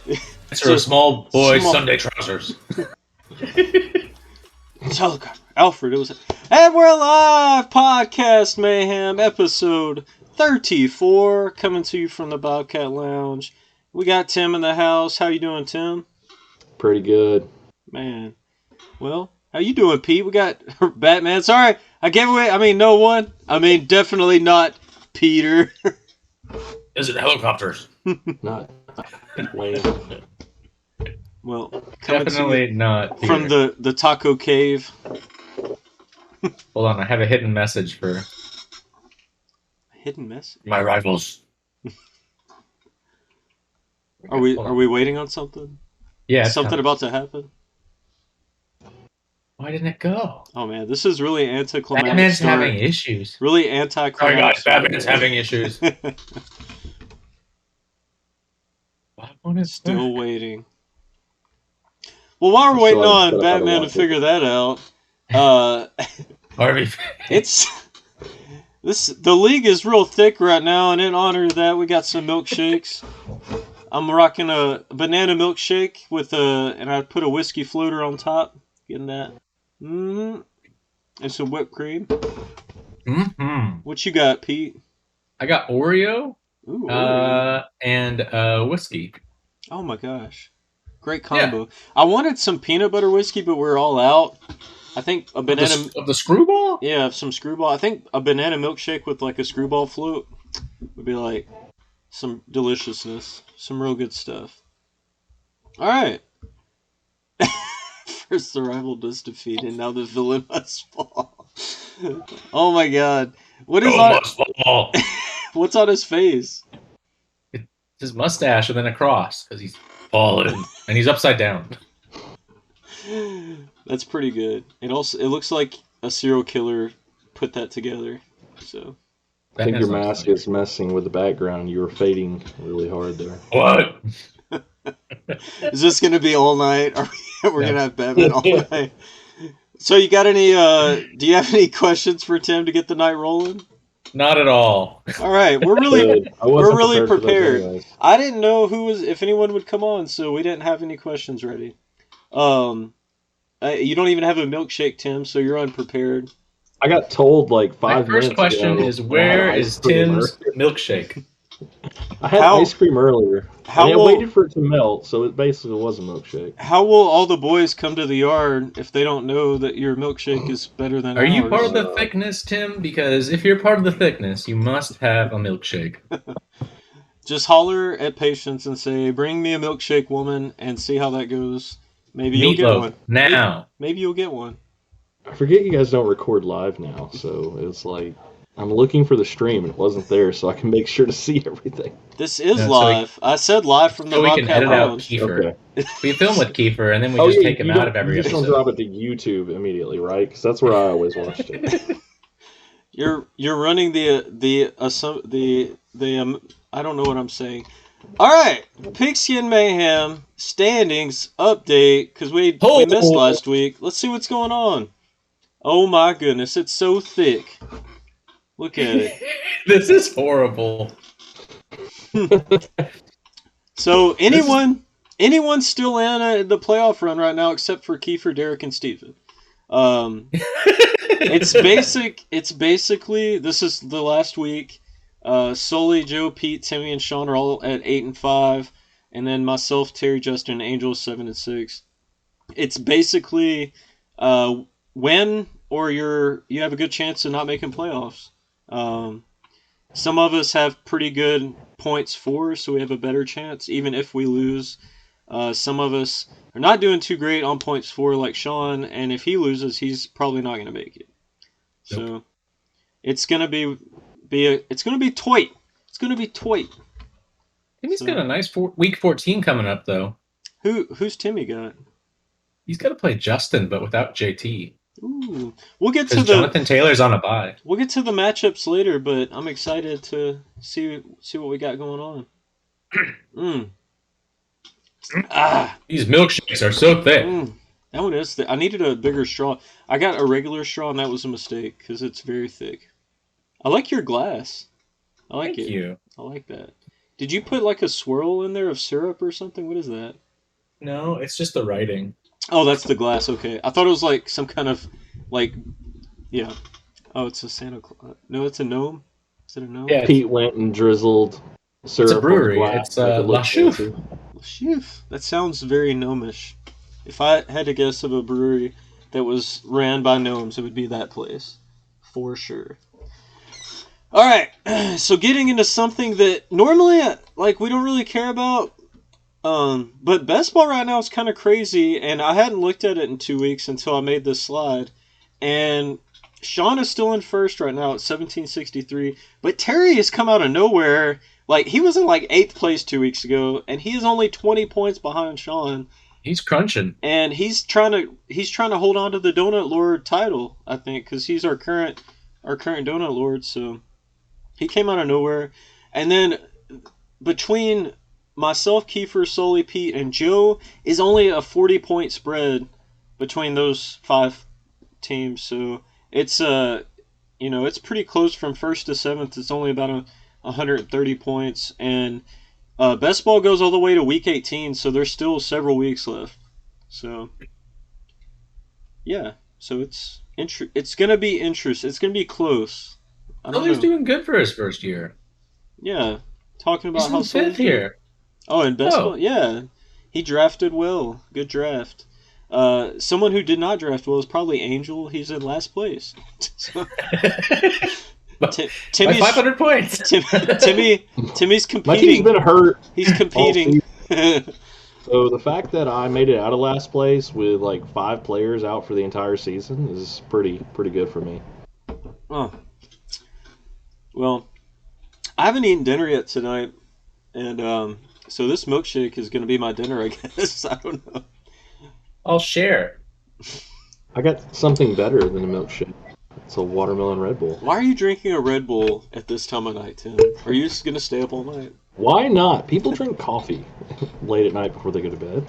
It's a small boy small... Sunday trousers. Helicopter. Alfred, it was... And we're live! Podcast Mayhem, episode 34, coming to you from the Bobcat Lounge. We got Tim in the house. How you doing, Tim? Pretty good. Man. Well, how you doing, Pete? We got Batman. Sorry, I gave away... no one. Definitely not Peter. Is it helicopters? Not Wayne. Well, coming definitely to you not Peter. from the Taco Cave. Hold on, I have a hidden message for Hidden message? my rivals. Are we waiting on something? Yeah, something about to happen? Why didn't it go? Oh man, this is really anticlimactic. Batman's having issues. Really anticlimactic. Sorry guys, Batman's having issues. Still waiting. Well, while we're waiting on Batman to figure that out, Harvey, the league is real thick right now, and in honor of that, we got some milkshakes. I'm rocking a banana milkshake and I put a whiskey floater on top. Getting that. And some whipped cream. What you got, Pete? I got Oreo. Ooh, Oreo. And whiskey. Oh my gosh. Great combo. Yeah. I wanted some peanut butter whiskey, but we're all out. I think a banana... Of the screwball? Yeah, some screwball. I think a banana milkshake with like a screwball float would be like some deliciousness. Some real good stuff. Alright. First the rival does defeat, and now the villain must fall. Oh my god. What is must fall. What's on his face? It's his mustache and then a cross, because he's fallen. And he's upside down. That's pretty good. It looks like a serial killer put that together. So I think your mask is messing with the background. You were fading really hard there. What? Is this gonna be all night? We're gonna have Batman all night. So you got any do you have any questions for Tim to get the night rolling? Not at all. All right, we're really prepared. I didn't know if anyone would come on, so we didn't have any questions ready. You don't even have a milkshake, Tim, so you're unprepared. I got told like 5 minutes ago. My first question is, where is Tim's milkshake? I had ice cream earlier. I waited for it to melt, so it basically was a milkshake. How will all the boys come to the yard if they don't know that your milkshake is better than ours? Are you part of the thickness, Tim? Because if you're part of the thickness, you must have a milkshake. Just holler at Patience and say, "Bring me a milkshake, woman," and see how that goes. Maybe you'll get one. Now. Maybe you'll get one. I forget you guys don't record live now, so it's like I'm looking for the stream and it wasn't there, so I can make sure to see everything. This is live. I said live from the Bobcat we can edit out Lounge. Kiefer. Okay. We film with Kiefer, and then we just take him out of every episode. You just don't drop it to YouTube immediately, right? Because that's where I always watched it. You're running the I don't know what I'm saying. All right, Pigskin Mayhem standings update because we missed last week. Let's see what's going on. Oh my goodness, it's so thick. Look at it. This is horrible. So anyone still in the playoff run right now except for Kiefer, Derek, and Steven. It's basically this is the last week. Sully, Joe, Pete, Timmy, and Sean are all at 8-5, and then myself, Terry, Justin, and Angel 7-6. It's basically win or you have a good chance of not making playoffs. Some of us have pretty good points for, so we have a better chance, even if we lose. Some of us are not doing too great on points for, like Sean, and if he loses, he's probably not going to make it. Nope. So it's going to be toit. It's going to be toit. Timmy's got a nice week 14 coming up, though. Who's Timmy got? He's got to play Justin, but without JT. Ooh, we'll get to Jonathan Taylor's on a bye. We'll get to the matchups later, but I'm excited to see what we got going on. These milkshakes are so thick. That one is thick. I needed a bigger straw. I got a regular straw, and that was a mistake because it's very thick. I like your glass. I like it. Thank you. I like that. Did you put like a swirl in there of syrup or something? What is that? No, it's just the writing. Oh, that's the glass. Okay, I thought it was like some kind of like yeah. Oh, it's a Santa Claus. No, it's a gnome. Is it a gnome? Yeah, Pete went and drizzled it's a syrup on the brewery. glass It's to make it La look Chouffe. fancy. Phew, that sounds very gnomish. If I had to guess of a brewery that was ran by gnomes, it would be that place, for sure. All right, so getting into something that normally like we don't really care about, but best ball right now is kind of crazy, and I hadn't looked at it in 2 weeks until I made this slide, and Sean is still in first right now at 1763, but Terry has come out of nowhere. Like he was in like 8th place 2 weeks ago, and he is only 20 points behind Sean, He's crunching. and he's trying to hold on to the Donut Lord title, I think, because he's our current Donut Lord. So he came out of nowhere, and then between myself, Kiefer, Sully, Pete, and Joe is only a 40-point spread between those 5 teams. So it's it's pretty close from first to 7th. It's only about 130 points, and best ball goes all the way to week 18. So there's still several weeks left. So yeah, so it's gonna be interesting. It's gonna be close. I don't Sully's know. doing good for his first year. Yeah, talking He's about in how 5th Sully's doing. here. Oh, and best Oh. ball, yeah, he drafted well. Good draft. Someone who did not draft well is probably Angel. He's in last place. So, By Timmy's 500 points. Timmy's My team's competing. been hurt. He's competing. So the fact that I made it out of last place with like 5 players out for the entire season is pretty good for me. Oh, well, I haven't eaten dinner yet tonight, and so this milkshake is going to be my dinner, I guess. I don't know. I'll share. I got something better than a milkshake. It's a watermelon Red Bull. Why are you drinking a Red Bull at this time of night, Tim? Are you just going to stay up all night? Why not? People drink coffee late at night before they go to bed.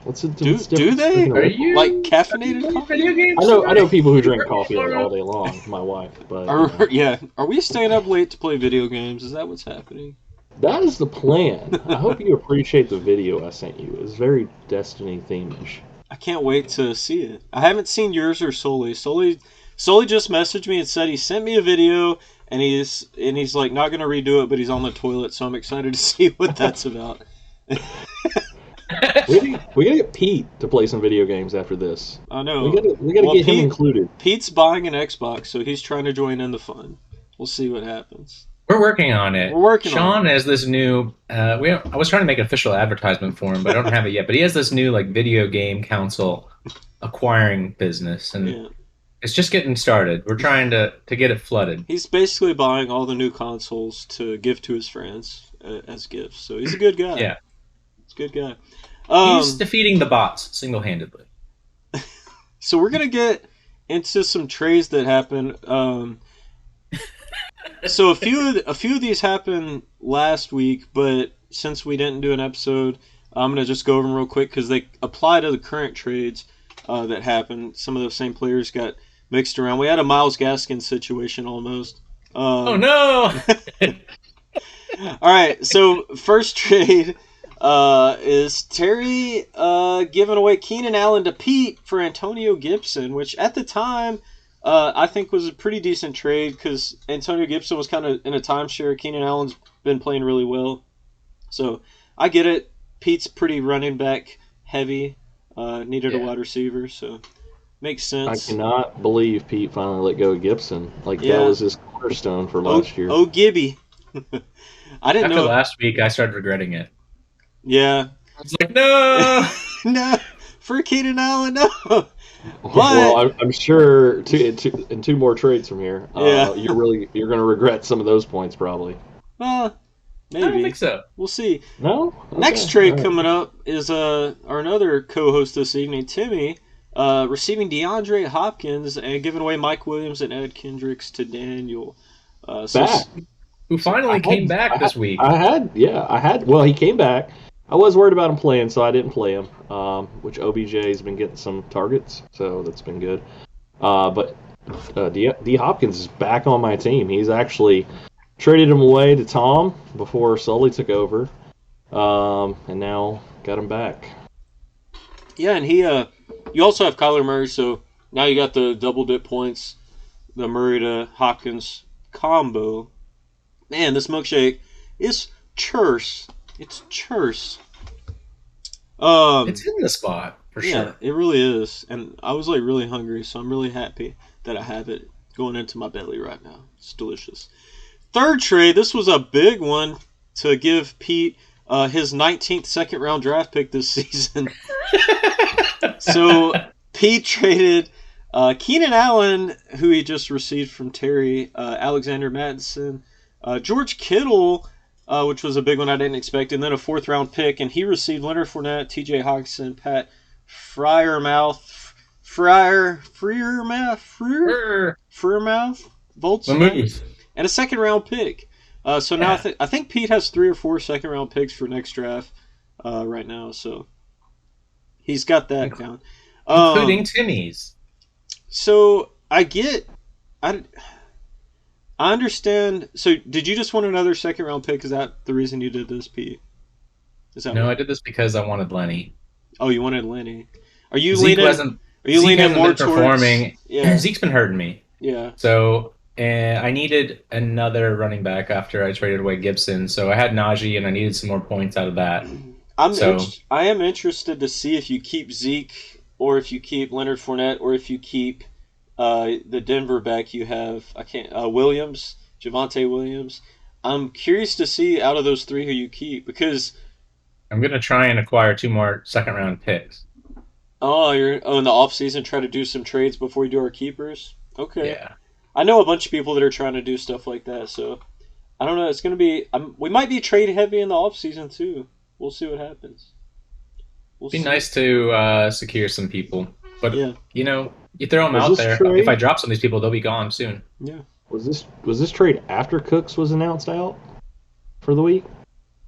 What's the Do difference they? drinking a Are Red Bull? you Like caffeinated coffee? video games? I know people who drink coffee like all day long. My wife, but Yeah. Are we staying up late to play video games? Is that what's happening? that is the plan. I hope you appreciate the video I sent you. It's very Destiny theme-ish. I can't wait to see it. I haven't seen yours or Sully. Sully just messaged me and said he sent me a video, and he's like not gonna redo it, but he's on the toilet, so I'm excited to see what that's about. We gotta get Pete to play some video games after this. I know. We gotta Well, get him Pete- included. Pete's buying an Xbox, so he's trying to join in the fun. We'll see what happens. We're working on it. We're working Sean on it. has this new. I was trying to make an official advertisement for him, but I don't have it yet. But he has this new like video game council acquiring business, and Yeah. it's just getting started. We're trying to get it flooded. He's basically buying all the new consoles to give to his friends as gifts. So he's a good guy. Yeah. He's a good guy. He's defeating the bots single-handedly. So we're gonna get into some trades that happen. So a few of these happened last week, but since we didn't do an episode, I'm gonna just go over them real quick because they apply to the current trades that happened. Some of those same players got mixed around. We had a Myles Gaskin situation almost. Oh no! All right, so first trade is Terry giving away Keenan Allen to Pete for Antonio Gibson, which at the time I think was a pretty decent trade because Antonio Gibson was kind of in a timeshare. Keenan Allen's been playing really well. So I get it. Pete's pretty running back heavy, needed a Yeah. wide receiver, so makes I sense. cannot believe Pete finally let go of Gibson. Like Yeah. that was his cornerstone for last year. Oh, Gibby. I didn't After know. last week, I started regretting it. Yeah. I was like, no! No, for Keenan Allen, no. Well, I'm sure in 2 more trades from here, Yeah. you're going to regret some of those points probably. Well, I don't maybe. think so. We'll see. No. Okay. Next trade All right. coming up is our another co-host this evening, Timmy, receiving DeAndre Hopkins and giving away Mike Williams and Ed Kendricks to Daniel. Back. Who finally came back this week. I had. Well, he came back. I was worried about him playing, so I didn't play him. Which OBJ's been getting some targets, so that's been good. But D Hopkins is back on my team. He's actually traded him away to Tom before Sully took over, and now got him back. Yeah, and you also have Kyler Murray, so now you got the double dip points, the Murray to Hopkins combo. Man, this milkshake is churse. It's churse. It's in the spot for Yeah, sure. it really is. And I was like really hungry, so I'm really happy that I have it going into my belly right now. It's delicious. Third trade, this was a big one to give Pete his 19th second round draft pick this season. So Pete traded Keenan Allen, who he just received from Terry, Alexander Madison, George Kittle, which was a big one I didn't expect, and then a fourth round pick, and he received Leonard Fournette, T.J. Hawkinson, Pat Freiermouth, Voltzman, Lamouth. and a second round pick. So now Yeah. I think Pete has 3 or 4 second round picks for next draft right now. So he's got that down. Including Timmy's. So I I understand. So did you just want another second round pick? Is that the reason you did this, Pete? Is that No, what? I did this because I wanted Lenny. Oh, you wanted Lenny. Are you Zeke leaning? wasn't. Are you Zeke leaning hasn't more been towards? performing. Yeah, Zeke's been hurting me. yeah. So I needed another running back after I traded away Gibson. So I had Najee, and I needed some more points out of that. So I am interested to see if you keep Zeke or if you keep Leonard Fournette or if you keep the Denver back you have. I can't Williams, Javante Williams. I'm curious to see out of those 3 who you keep because I'm gonna try and acquire 2 more second round picks. you're in the off season try to do some trades before we do our keepers. Okay, Yeah, I know a bunch of people that are trying to do stuff like that. So I don't know. It's gonna be. We might be trade heavy in the off season too. We'll see what happens. We'll be see. nice to secure some people, but Yeah, you throw them Was out this there. If I trade drop some of these people, they'll be gone soon. yeah. was this trade after Cooks was announced out for the week,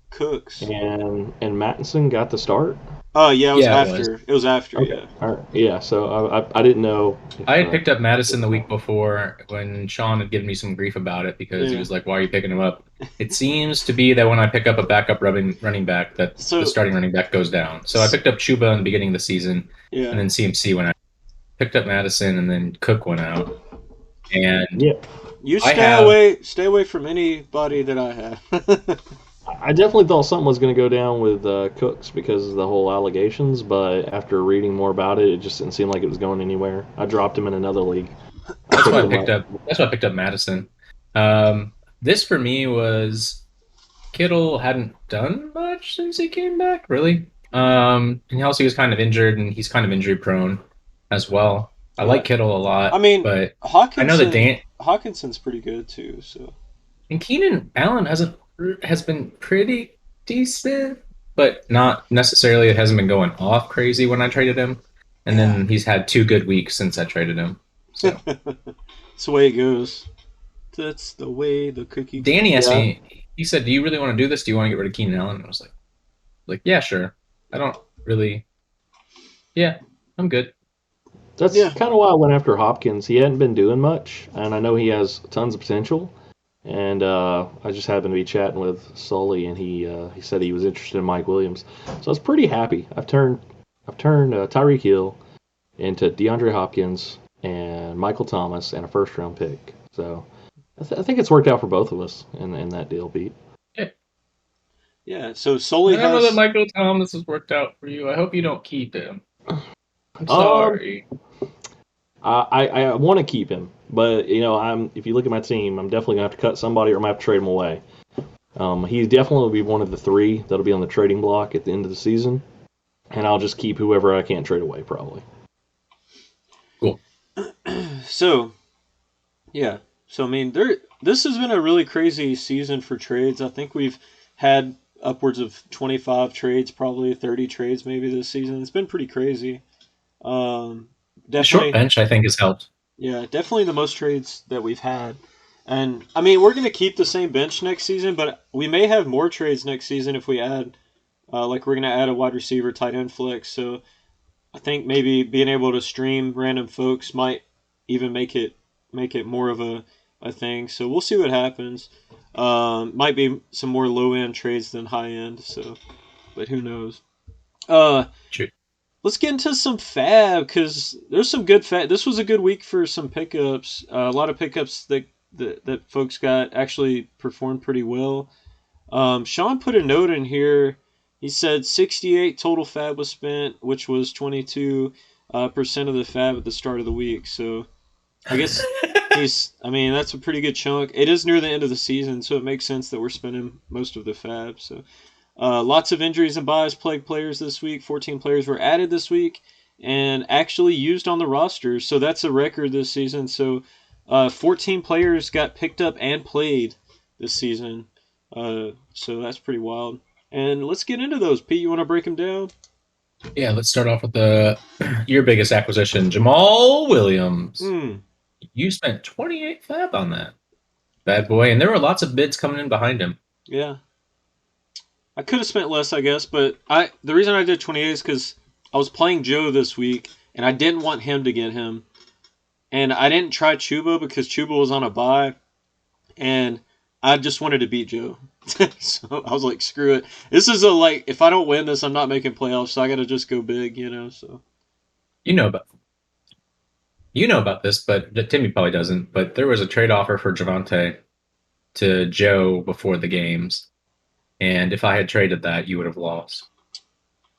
Cooks. and Mattinson got the start? Oh yeah, it was Yeah, it was. after. It was after. Okay, Yeah, all right, yeah. So I didn't know I if had picked up Madison the week before when Sean had given me some grief about it because he yeah. was like, "Why are you picking him up?" It seems to be that when I pick up a backup running back, that the So starting running back goes down. So I picked up Chuba in the beginning of the season, and yeah, then CMC went out. Picked up Madison, and then Cook went out. And yeah. you I have stay away from anybody that I have. I definitely thought something was going to go down with Cooks because of the whole allegations, but after reading more about it, it just didn't seem like it was going anywhere. I dropped him in another league. I that's picked why I him picked up. up that's why I picked up Madison. This for me was Kittle hadn't done much since he came back, really. And also he was kind of injured, and he's kind of injury prone as well. I Yeah, like Kittle a I lot, mean but I know that Hawkinson. Dan Hawkinson's pretty good too. So and Keenan Allen has been pretty decent, but not necessarily. It hasn't been going off crazy when I traded him, and yeah, then he's had 2 good weeks since I traded him. So that's the way it goes. That's the way the cookie Danny asked Yeah, me. He said, "Do you really want to do this? Do you want to get rid of Keenan Allen?" And I was like, yeah, sure. I don't really. Yeah, I'm good. that's Yeah, kind of why I went after Hopkins. He hadn't been doing much, and I know he has tons of potential. And I just happened to be chatting with Sully, and he said he was interested in Mike Williams. So I was pretty happy. I've turned Tyreek Hill into DeAndre Hopkins and Michael Thomas and a first round pick. So I think it's worked out for both of us in that deal, Pete. Yeah. yeah. So I Sully don't know that has. Michael Thomas has worked out for you. I hope you don't keep him. I'm Um, sorry. I want to keep him, but if you look at my team, I'm definitely gonna have to cut somebody or I'm gonna have to trade him away. He definitely will be one of the 3 that'll be on the trading block at the end of the season, and I'll just keep whoever I can't trade away probably. Cool. So yeah. So I mean, this has been a really crazy season for trades. I think we've had upwards of 25 trades, probably 30 trades maybe this season. It's been pretty crazy. Um, The short definitely, bench, I think, has helped. yeah, definitely the most trades that we've had. And I mean, we're going to keep the same bench next season, but we may have more trades next season if we add, like, we're going to add a wide receiver, tight end flex. So I think maybe being able to stream random folks might even make it more of I think. So we'll see what happens. Might be some more low end trades than high end. So, but who knows? Uh, Shoot. let's get into some fab because there's some good fab. This was a good week for some pickups. A lot of pickups that folks got actually performed pretty well. Sean put a note in here. He said 68 total fab was spent, which was 22% of the fab at the start of the week. So I guess I mean, that's a pretty good chunk. It is near the end of the season, so it makes sense that we're spending most of the fab. So lots of injuries and buys plagued players this week. 14 players were added this week and actually used on the roster. So that's a record this season. So 14 players got picked up and played this season. So that's pretty wild. And let's get into those. Pete, you want to break them down? Yeah, let's start off with your biggest acquisition, Jamal Williams. You spent 28 fab on that bad boy, and there were lots of bids coming in behind him. Yeah. I could have spent less, I guess, but the reason I did 28 is because I was playing Joe this week, and I didn't want him to get him. And I didn't try Chuba because Chuba was on a bye, and I just wanted to beat Joe. So I was like, screw it. This is if I don't win this, I'm not making playoffs, so I got to just go big, so. You know about this, but Timmy probably doesn't. But there was a trade offer for Javante to Joe before the games, and if I had traded that, you would have lost.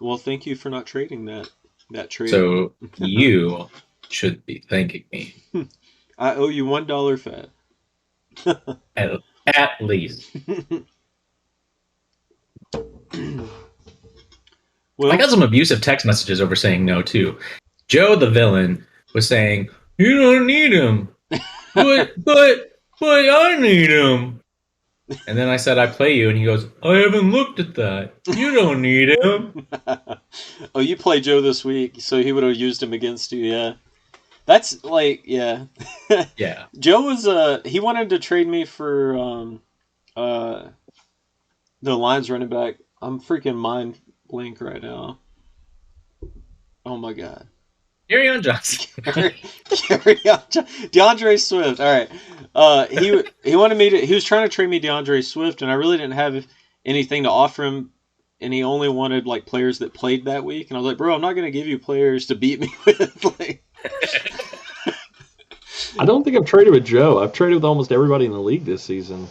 Well, thank you for not trading that trade. So you should be thanking me. I owe you $1 fat. At least. Well, I got some abusive text messages over saying no too. Joe the villain was saying, "You don't need him, but I need him." And then I said, "I play you," and he goes, "I haven't looked at that. You don't need him." Oh, you play Joe this week, so he would have used him against you. Yeah, that's yeah. Yeah. Joe was he wanted to trade me for the Lions running back. I'm freaking mind blank right now. Oh my god. Kerryon Johnson. DeAndre Swift. All right. He wanted me to. He was trying to trade me DeAndre Swift, and I really didn't have anything to offer him. And he only wanted players that played that week. And I was like, bro, I'm not going to give you players to beat me with. I don't think I've traded with Joe. I've traded with almost everybody in the league this season.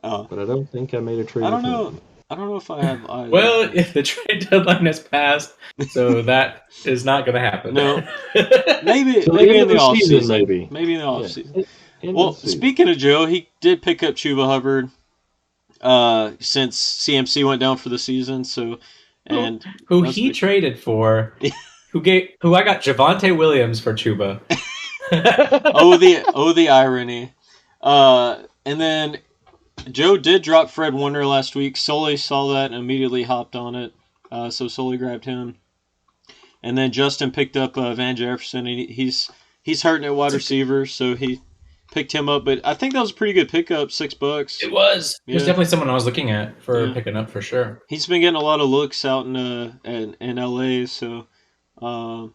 Oh. But I don't think I made a trade. I don't know. I don't know if I have either. Well, if the trade deadline has passed, so that is not going to happen. No. Maybe So maybe in the off offseason. maybe. Maybe in the offseason. Yeah. Well, speaking of Joe, he did pick up Chuba Hubbard since CMC went down for the season. So, and who he traded for, who I got Javante Williams for Chuba. oh the irony. And then Joe did drop Fred Warner last week. Sully saw that and immediately hopped on it. So Sully grabbed him. And then Justin picked up Van Jefferson. He's hurting at wide receiver, so he picked him up. But I think that was a pretty good pickup, $6. It was. Yeah. It was definitely someone I was looking at for picking up for sure. He's been getting a lot of looks out in LA, so I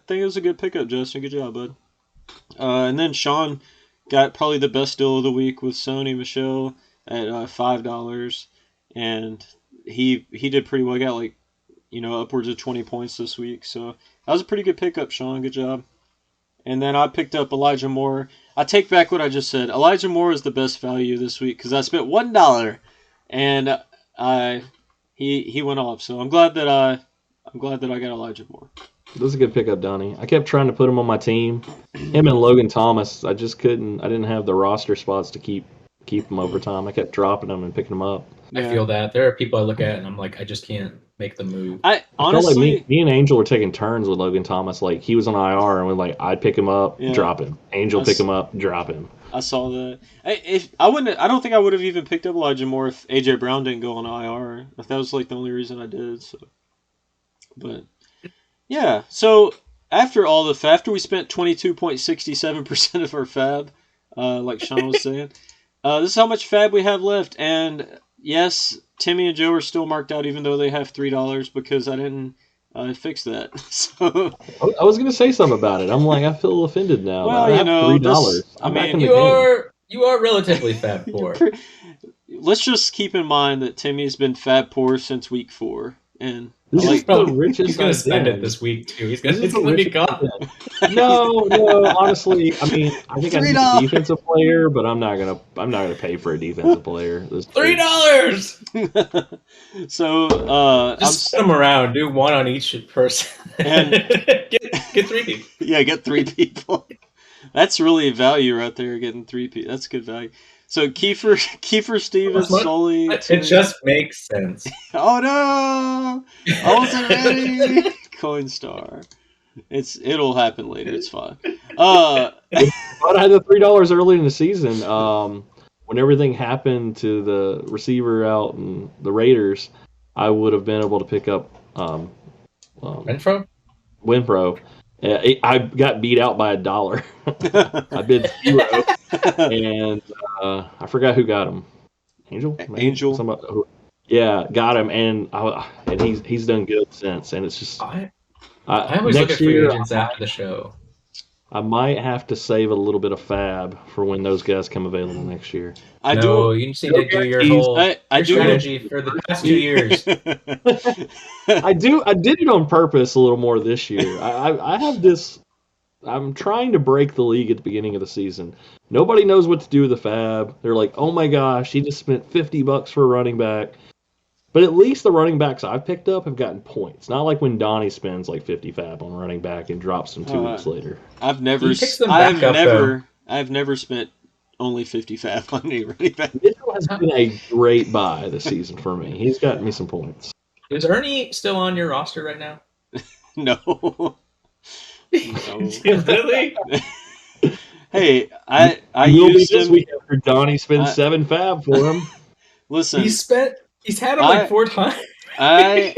think it was a good pickup, Justin. Good job, bud. And then Sean got probably the best deal of the week with Sony Michel at $5, and he did pretty well. Got upwards of 20 points this week, so that was a pretty good pickup, Sean. Good job. And then I picked up Elijah Moore. I take back what I just said. Elijah Moore is the best value this week because I spent $1, and he went off. So I'm glad that I got Elijah Moore. This is a good pickup, Donnie. I kept trying to put him on my team. Him and Logan Thomas, I just couldn't. I didn't have the roster spots to keep him over time. I kept dropping them and picking them up. I feel that. There are people I look at and I'm like, I just can't make the move. I honestly, felt like me and Angel were taking turns with Logan Thomas. Like he was on IR, and I'd pick him up, drop him. Angel pick him up, drop him. I saw that. I don't think I would have even picked up Elijah Moore if AJ Brown didn't go on IR. If that was the only reason I did. So, but yeah. So after we spent 22.67% of our fab, like Sean was saying, this is how much fab we have left, and yes, Timmy and Joe are still marked out even though they have $3 because I didn't I fixed that. So, I was gonna say something about it. I'm like, I feel offended now. well, I have $3. I I'm back in mean, the You game. are relatively fat poor. let's just keep in mind that Timmy's been fat poor since week 4, and This I is like. the He's richest gonna I've spend it been. this week too. This is It's the gonna be richest I've gone. been. No, honestly, I mean, I think I need a $3. defensive player, but I'm not gonna pay for a defensive player. This $3. So I'm Just split them around. Do one on each person. And- get 3 people. yeah, get 3 people. That's really value right there. Getting 3 people. That's good value. So Kiefer Stevens, Smart. Sully. It just makes sense. Oh no! I wasn't ready. Coinstar. It'll happen later. It's fine. But I had the $3 early in the season. When everything happened to the receiver out and the Raiders, I would have been able to pick up Renfro? Winfro. I got beat out by $1. I bid 0, and I forgot who got him. Angel. Maybe? Angel. Yeah, got him, and he's done good since. And it's just I always look at free agents after the show. I might have to save a little bit of fab for when those guys come available next year. You just need to do your whole strategy for the past 2 years. I did it on purpose a little more this year. I have this. I'm trying to break the league at the beginning of the season. Nobody knows what to do with the fab. They're like, oh my gosh, he just spent $50 for a running back. But at least the running backs I've picked up have gotten points. Not like when Donnie spends like 50 fab on a running back and drops them 2 weeks later. I've never spent only 50 fab on any running back. Mitchell has been a great buy this season for me. He's gotten me some points. Is Ernie still on your roster right now? No. Really? Hey, I Will be used this him. week after Donnie spends 7 fab for him. Listen, He's had him like 4 times. I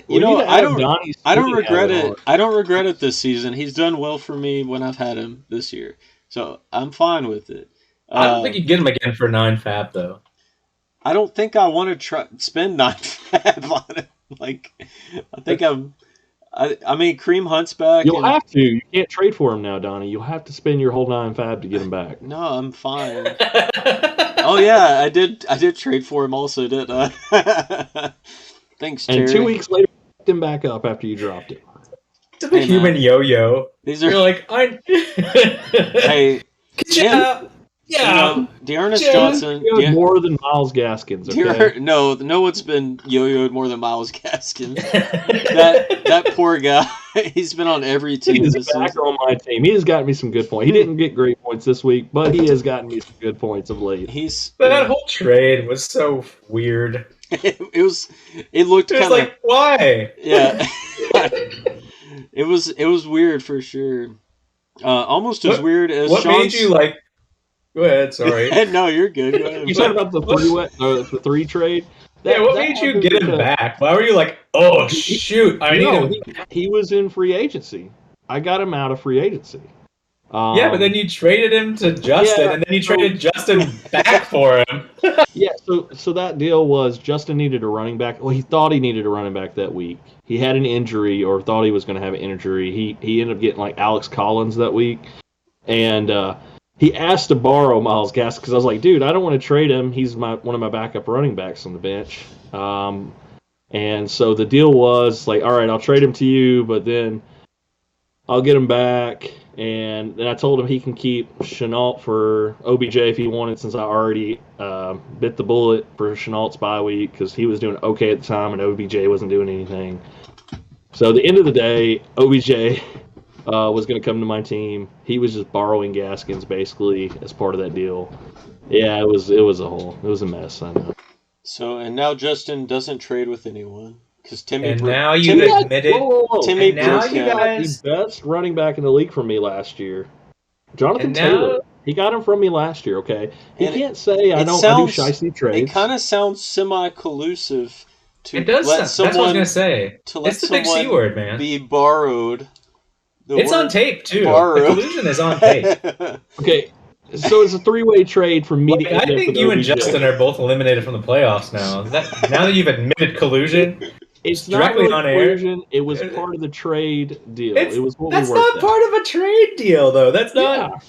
don't regret it. on. I don't regret it this season. He's done well for me when I've had him this year, so I'm fine with it. I don't think you'd get him again for 9 fab though. I don't think I want to spend 9 fab on him. Like, I think I mean, Kareem Hunt's back. You'll have to. You can't trade for him now, Donnie. You'll have to spend your whole 9 fab to get him back. No, I'm fine. Oh yeah, I did trade for him also, didn't I? Thanks, Terry. And 2 weeks later, you picked him back up after you dropped him. To the human yo-yo. You're like, hey, yeah. Dearness Johnson. More than Miles Gaskins, okay? No one's been yo-yoed more than Miles Gaskins. that poor guy. He's been on every team. He's back on my team. He has gotten me some good points. He didn't get great points this week, but he has gotten me some good points of late. That whole trade was so weird. It looked kind of like, why? Yeah. It was weird for sure. Almost as weird as what made you like? Go ahead. Sorry. No, you're good. Go ahead. You talking about the 3 trade? What made you get him back? Why were you like, oh shoot, I need him? He was in free agency. I got him out of free agency. Yeah, but then you traded him to Justin, and then you traded Justin back for him. Yeah, so that deal was Justin needed a running back. Well, he thought he needed a running back that week. He had an injury, or thought he was going to have an injury. He ended up getting like Alex Collins that week, and he asked to borrow Miles Gaskins because I was like, dude, I don't want to trade him. He's one of my backup running backs on the bench. And so the deal was like, all right, I'll trade him to you, but then I'll get him back. And then I told him he can keep Chenault for OBJ if he wanted, since I already bit the bullet for Chenault's bye week because he was doing okay at the time and OBJ wasn't doing anything. So at the end of the day, OBJ was going to come to my team. He was just borrowing Gaskins basically as part of that deal. Yeah, it was a mess. I know. So and now Justin doesn't trade with anyone because Timmy. And now you've admitted. Timmy and now you guys the best running back in the league for me last year. Jonathan Taylor. He got him from me last year. Okay, he can't say I do shicey trades. It kind of sounds semi-collusive to it does. let someone. That's what I was gonna say. To let it's the big C word, man. Be borrowed. It's on tape too. Borrowed. The collusion is on tape. Okay. So it's a 3-way trade for me to I think you and Justin are both eliminated from the playoffs now. Now that you've admitted collusion, It's not directly really on air. collusion. It was part of the trade deal. It's It was what we that's worked not out. part of a trade deal though. That's Yeah. not.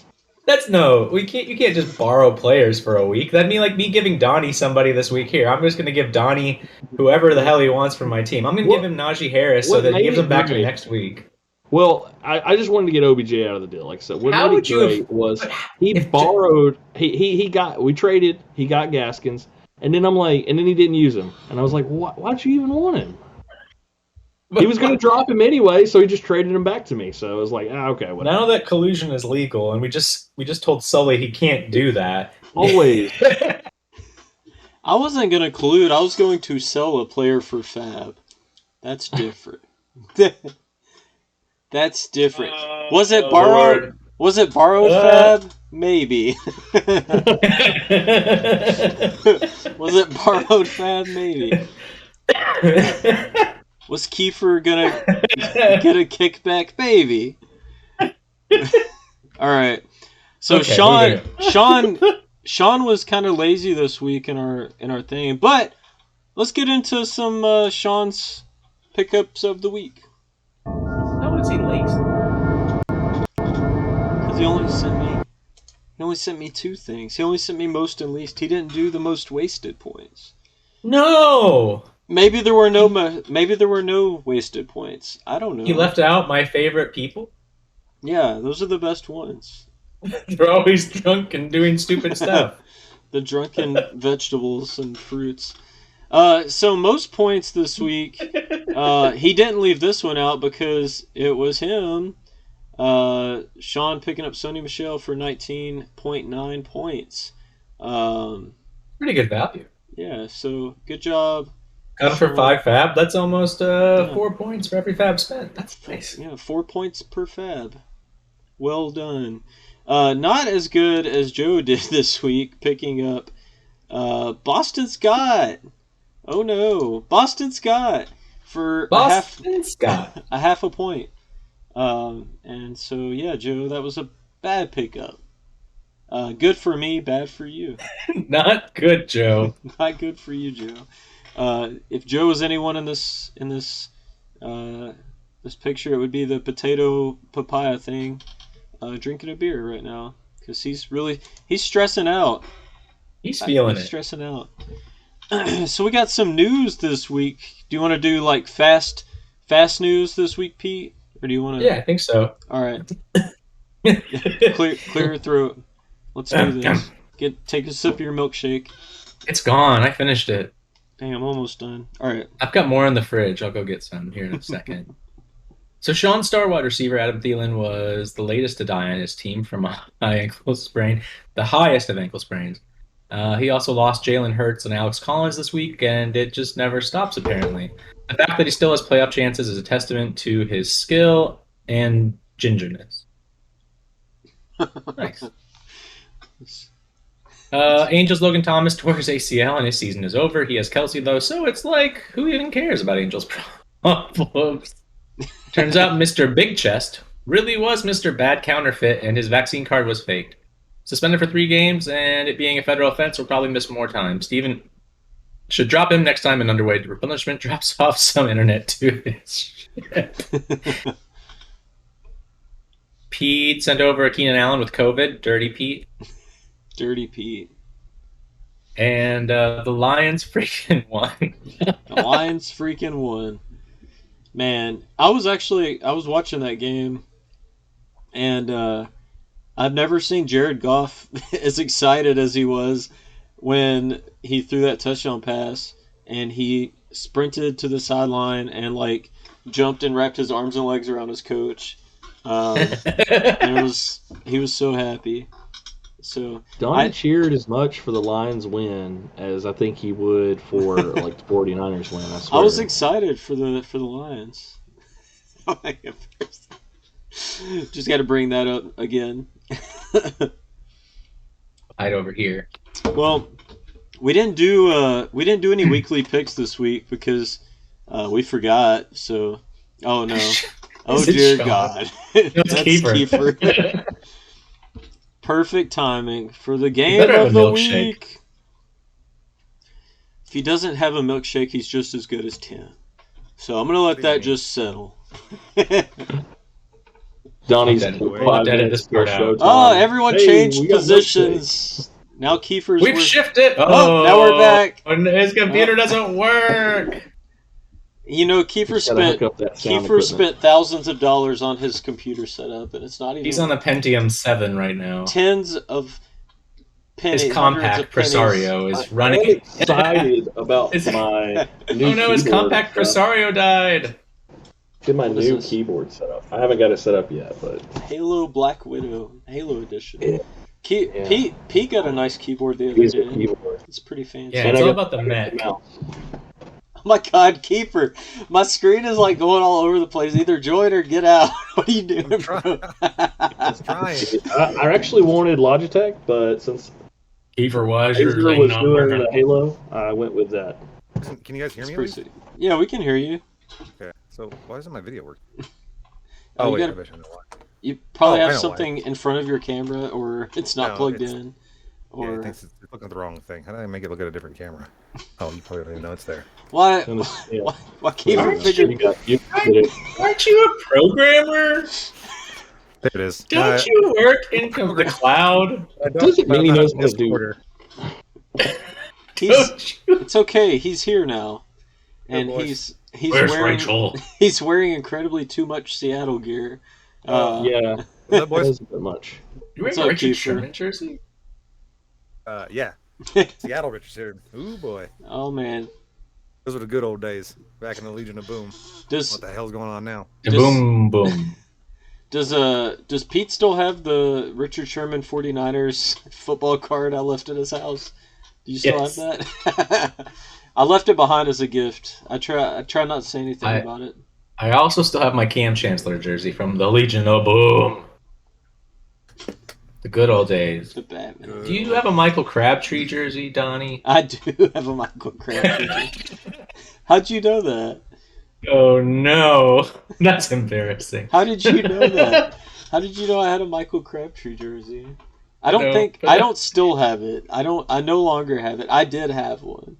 That's no. We can't. You can't just borrow players for a week. That'd mean like me giving Donnie somebody this week. Here, I'm just gonna give Donnie whoever the hell he wants from my team. I'm gonna give What him Najee Harris so what that he made gives it them back to me great? next week. Well, I just wanted to get OBJ out of the deal. Like I said, what How made it would you have? great was But he if borrowed. He got. We traded. He got Gaskins, and then I'm like, and then he didn't use him, and I was like, why'd you even want him? He was going to drop him anyway, so he just traded him back to me. So I was like, okay, whatever. now that collusion is legal, and we just told Sully he can't do that. Always. I wasn't gonna collude. I was going to sell a player for Fab. That's different. That's different. Was it borrowed? Lord. Was it borrowed Fab? Maybe. Was it borrowed Fab? Maybe. Was Kiefer gonna get a kickback? Maybe. All right. So Okay, Sean was kind of lazy this week in our thing, but let's get into some Sean's pickups of the week. How was he lazy? Because he only sent me two things. He only sent me most and least. He didn't do the most wasted points. No. Maybe there were no wasted points. I don't know. He left out my favorite people. Yeah, those are the best ones. They're always drunk and doing stupid stuff. The drunken vegetables and fruits. So most points this week. He didn't leave this one out because it was him. Sean picking up Sony Michel for 19.9 points. Pretty good value. Yeah, so good job. Got him for Sean. 5 fab. That's almost 4 points for every fab spent. That's nice. Yeah, 4 points per fab. Well done. Not as good as Joe did this week, picking up Boston Scott. Oh no, Boston Scott for Scott. a half a point. And so yeah, Joe, that was a bad pickup. Good for me, bad for you. Not good, Joe. Not good for you, Joe. If Joe was anyone in this this picture, it would be the potato papaya thing, drinking a beer right now because he's stressing out. He's feeling He's it. stressing out. So we got some news this week. Do you want to do like fast news this week, Pete, or do you want to? Yeah, I think so. All right. Clear your throat. Let's do this. Take a sip of your milkshake. It's gone. I finished it. Dang, I'm almost done. All right. I've got more in the fridge. I'll go get some here in a second. So Sean's star wide receiver Adam Thielen was the latest to die on his team from a high ankle sprain, the highest of ankle sprains. He also lost Jalen Hurts and Alex Collins this week, and it just never stops, apparently. The fact that he still has playoff chances is a testament to his skill and gingerness. Nice. Angels Logan Thomas tore his ACL, and his season is over. He has Kelsey, though, so it's like, who even cares about Angels' problems? Turns out Mr. Big Chest really was Mr. Bad Counterfeit, and his vaccine card was faked. Suspended for 3 games, and it being a federal offense, will probably miss more time. Steven should drop him next time an underweight replenishment drops off some internet to his ship. Pete sent over a Keenan Allen with COVID. Dirty Pete. Dirty Pete. And the Lions freaking won. The Lions freaking won. Man, I was watching that game, and I've never seen Jared Goff as excited as he was when he threw that touchdown pass and he sprinted to the sideline and like jumped and wrapped his arms and legs around his coach. And he was so happy. So Donnie cheered as much for the Lions win as I think he would for like the 49ers win. I swear. I was excited for the Lions. Just got to bring that up again. Right over here. Well, we didn't do any weekly picks this week because we forgot. So, oh no, oh dear God, that's Kiefer. Perfect timing for the game of the week. If he doesn't have a milkshake, he's just as good as Tim. So I'm gonna let that just settle. Donnie's We'll have to edit this part out. Oh, everyone changed we got positions. Now Kiefer's. We've shifted. Oh, now we're back. And his computer doesn't work. You know, Kiefer spent thousands of dollars on his computer setup, and it's not even. He's on a Pentium 7 right now. Tens of pennies. His compact Presario is running. I'm excited about my new keyboard. His compact Presario died. Get my new keyboard set up. I haven't got it set up yet, but Halo Black Widow, Halo Edition. Yeah. Pete got a nice keyboard the other day. It's pretty fancy. Yeah, it's all about the Mac. Oh my God, Kiefer! My screen is like going all over the place. Either join or get out. What are you doing, bro? Just trying. I actually wanted Logitech, but since Kiefer was doing the Halo, I went with that. Can you guys hear me? Yeah, we can hear you. Okay, so why doesn't my video work? You probably have something in front of your camera, or it's not plugged in. Or yeah, it thinks it's looking at the wrong thing. How do I make it look at a different camera? Oh, you probably don't even know it's there. Why Kiefer figured? Aren't you a programmer? There it is. Don't you work in the cloud? Doesn't mean he knows what to do. It's okay. He's here now, and he's Where's wearing Rachel? He's wearing incredibly too much Seattle gear. Yeah, that was a bit much. You wearing a Richard Sherman jersey? Yeah. Seattle Richard Sherman. Ooh boy. Oh man. Those were the good old days back in the Legion of Boom. What the hell's going on now? Boom boom. Does Pete still have the Richard Sherman 49ers football card I left at his house? Do you still have that? I left it behind as a gift. I try not to say anything about it. I also still have my Cam Chancellor jersey from the Legion of Boom. The good old days. The Batman. Do you have a Michael Crabtree jersey, Donnie? I do have a Michael Crabtree jersey. How'd you know that? Oh no, that's embarrassing. How did you know that? How did you know I had a Michael Crabtree jersey? I don't still have it. I no longer have it. I did have one.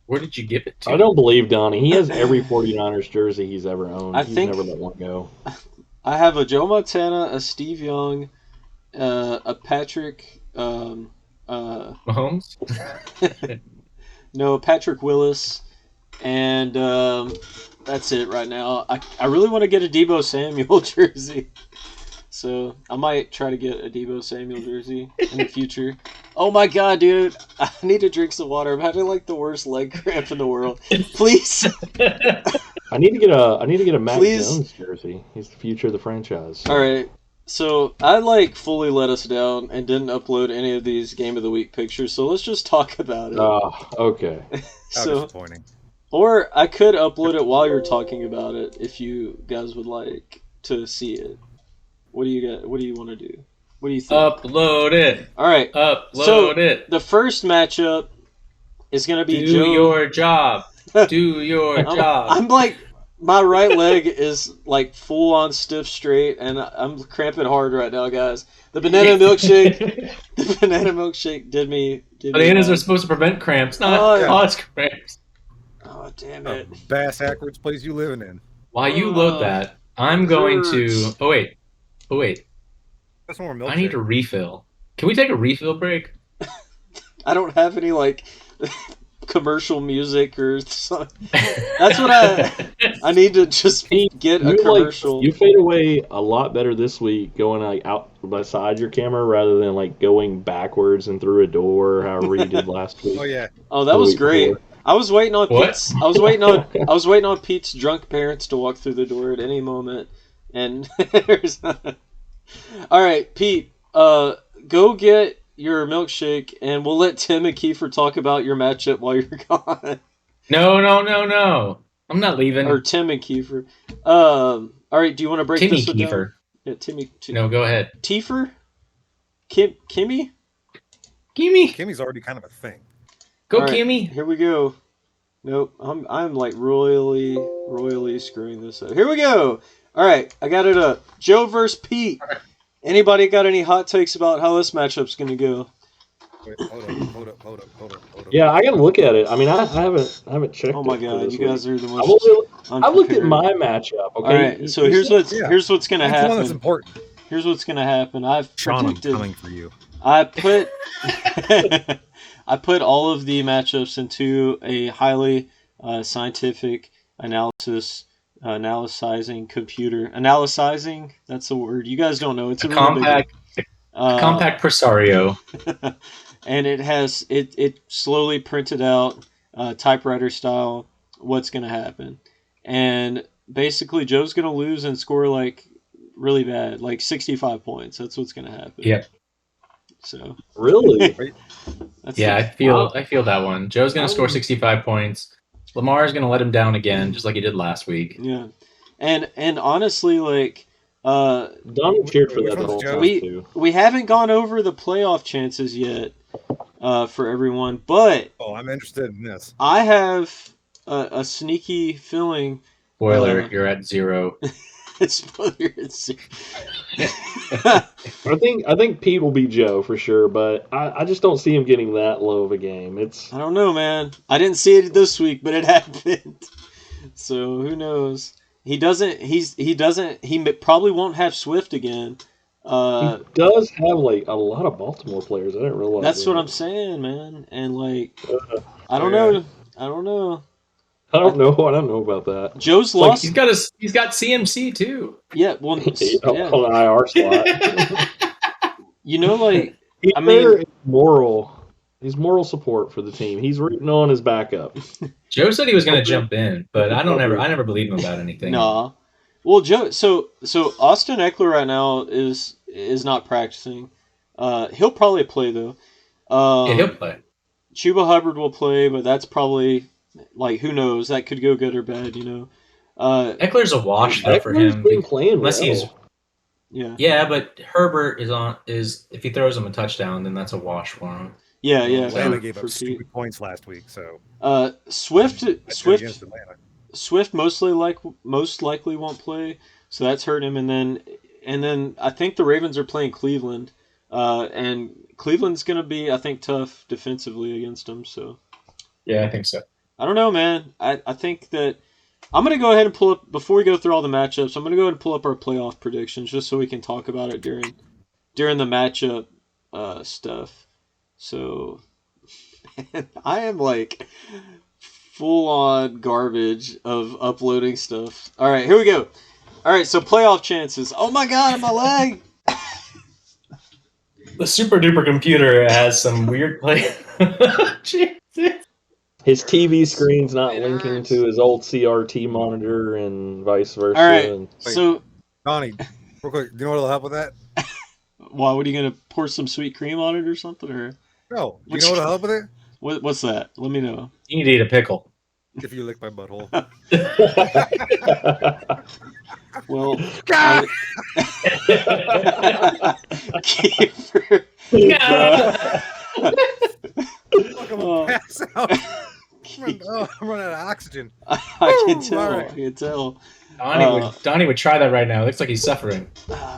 Where did you give it to? I don't believe Donnie. He has every 49ers jersey he's ever owned. He's never let one go. I have a Joe Montana, a Steve Young, a Patrick Mahomes? No, Patrick Willis, and that's it right now. I really want to get a Deebo Samuel jersey. So I might try to get a Deebo Samuel jersey in the future. Oh my God, dude! I need to drink some water. I'm having like the worst leg cramp in the world. Please. I need to get a Mac Jones jersey. He's the future of the franchise. So. All right. So I fully let us down and didn't upload any of these Game of the Week pictures. So let's just talk about it. Oh, okay. So, disappointing. Or I could upload it while you're talking about it if you guys would like to see it. What do you want to do? What do you think? Upload it. All right. Upload it. The first matchup is going to be Do your job. Do your job. I'm like, my right leg is like full on stiff straight, and I'm cramping hard right now, guys. The banana milkshake did me. Bananas are supposed to prevent cramps, not cause cramps. Oh, damn it. Bass Ackwards place you living in. While you load that, I'm going to... Oh, wait. That's more milkshake. I need a refill. Can we take a refill break? I don't have any, commercial music or something. That's what I need to just get a commercial. You fade away a lot better this week going out beside your camera rather than going backwards and through a door, however you did last week. Oh yeah. Oh, that was great. Before. I was waiting on what? Pete's. I was waiting on Pete's drunk parents to walk through the door at any moment. And all right, Pete, go get your milkshake, and we'll let Tim and Kiefer talk about your matchup while you're gone. No. I'm not leaving. Or Tim and Kiefer. All right, do you want to break Timmy this one Kiefer. down? Yeah, Timmy. No, go ahead. Tiefer? Kimmy? Kimmy's already kind of a thing. Go, right, Kimmy. Here we go. Nope, I'm royally screwing this up. Here we go. All right, I got it up. Joe versus Pete. Anybody got any hot takes about how this matchup's going to go? Wait, hold up. Yeah, I gotta look at it. I mean, I haven't checked. Oh my it God, you week. guys are the most. I looked at my matchup. Okay. All right. So here's what's gonna That's the one that's happen. important. Here's what's gonna happen. I've Sean, I'm predicted. coming for you. I put I put all of the matchups into a highly scientific analyzing computer. Analyzing, that's the word. You guys don't know. It's a really compact presario. And it slowly printed out typewriter style what's going to happen. And basically Joe's going to lose and score like really bad, like 65 points. That's what's going to happen. Yep. So really, I feel that one. Joe's going to score 65 points. Lamar's going to let him down again, just like he did last week. Yeah, and honestly, like Donnie cheered for that the whole time too. We haven't gone over the playoff chances yet for everyone, but I'm interested in this. I have a sneaky feeling. Spoiler, you're at 0. Spoiler, it's 0. I think Pete will beat Joe for sure, but I just don't see him getting that low of a game. I don't know, man. I didn't see it this week, but it happened. So who knows? He probably won't have Swift again. He does have like a lot of Baltimore players. I didn't realize. That's what I'm saying, man. And like, I don't know. I don't know about that. Joe's lost. He's got CMC too. Yeah, well, on an IR slot. Like He's moral support for the team. He's rooting on his backup. Joe said he was going to jump in, but I never believed him about anything. Nah. Well, Joe. So Austin Eckler right now is not practicing. He'll probably play though. He'll play. Chuba Hubbard will play, but that's probably like who knows? That could go good or bad. Eckler's a wash though for him. Been playing unless well. he's. Yeah, but Herbert is if he throws him a touchdown, then that's a wash for him. Yeah. Atlanta gave up stupid points last week, so. Swift most likely won't play, so that's hurt him. And then I think the Ravens are playing Cleveland, and Cleveland's gonna be, I think, tough defensively against them. So. Yeah, I think so. I don't know, man. I think that I'm gonna go ahead and pull up before we go through all the matchups. I'm gonna go ahead and pull up our playoff predictions just so we can talk about it during the matchup stuff. So, I am like full on garbage of uploading stuff. All right, here we go. All right, so playoff chances. Oh my God, my leg! The super duper computer has some weird play. Jesus. His TV screen's not linking to his old CRT monitor and vice versa. All right, so Donnie, real quick, do you know what'll help with that? Why? What are you gonna pour some sweet cream on it or something? Or no? Do you know what'll help with it? What's that? Let me know. You need to eat a pickle. If you lick my butthole. Well, Pass out. I'm running out of oxygen. I can tell. Right. I can tell. Donnie would try that right now. It looks like he's suffering.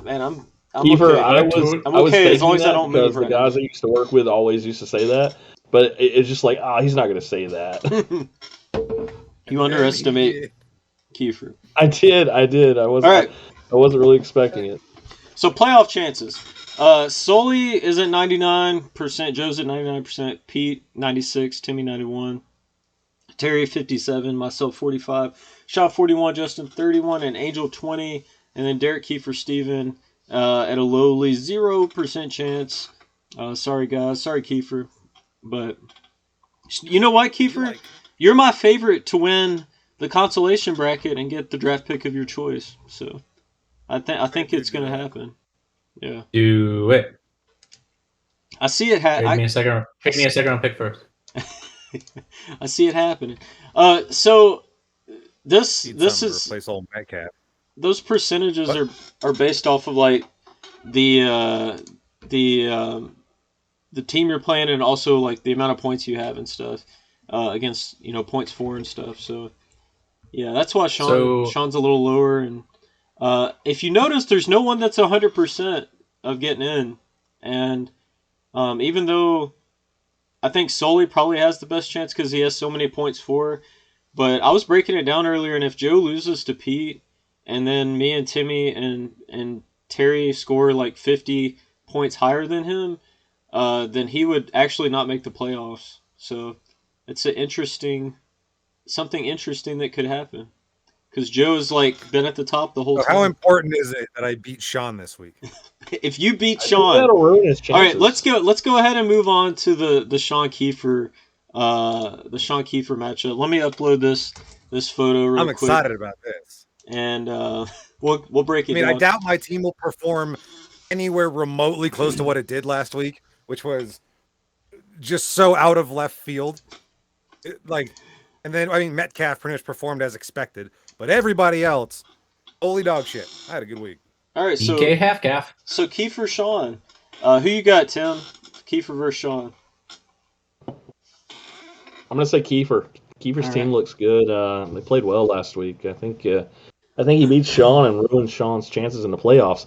Man, I'm Kiefer, okay. I'm okay as long as I don't move. The guys I used to work with always used to say that, but it's just like, he's not going to say that. You underestimate Kiefer. I did. I wasn't. All right. I wasn't really expecting it. So playoff chances. Sully is at 99%. Joe's at 99%. Pete 96. Timmy 91. Terry 57. Myself 45. Sean 41. Justin 31. And Angel 20. And then Derek, Kiefer, Steven at a lowly 0% chance. Sorry guys. Sorry Kiefer. But you know what, Kiefer? You're my favorite to win the consolation bracket and get the draft pick of your choice. So I think it's going to happen. Yeah. Do it. I see it happening. Pick me a second round pick first. I see it happening. So this is replace old Metcalf. Those percentages are based off of like the team you're playing and also like the amount of points you have and stuff against points for and stuff. So yeah, that's why Sean's a little lower. And if you notice, there's no one that's 100% of getting in. And even though I think Sully probably has the best chance because he has so many points for, But I was breaking it down earlier, and if Joe loses to Pete, and then me and Timmy and Terry score like 50 points higher than him, then he would actually not make the playoffs. So it's something interesting that could happen. Because Joe's like been at the top the whole So time. how important is it that I beat Sean this week? If you beat Sean, that'll ruin his chances. all right, let's go ahead and move on to the Sean Kiefer matchup. Let me upload this photo real quick. I'm excited about this. And we'll break it down. I doubt my team will perform anywhere remotely close to what it did last week, which was just so out of left field. And then Metcalf pretty much performed as expected, but everybody else, holy dog shit. I had a good week. All right, so DK half-gaff. So Kiefer Sean, who you got, Tim? Kiefer versus Sean. I'm gonna say Kiefer. Kiefer's team looks good. They played well last week. I think he beats Sean and ruins Sean's chances in the playoffs.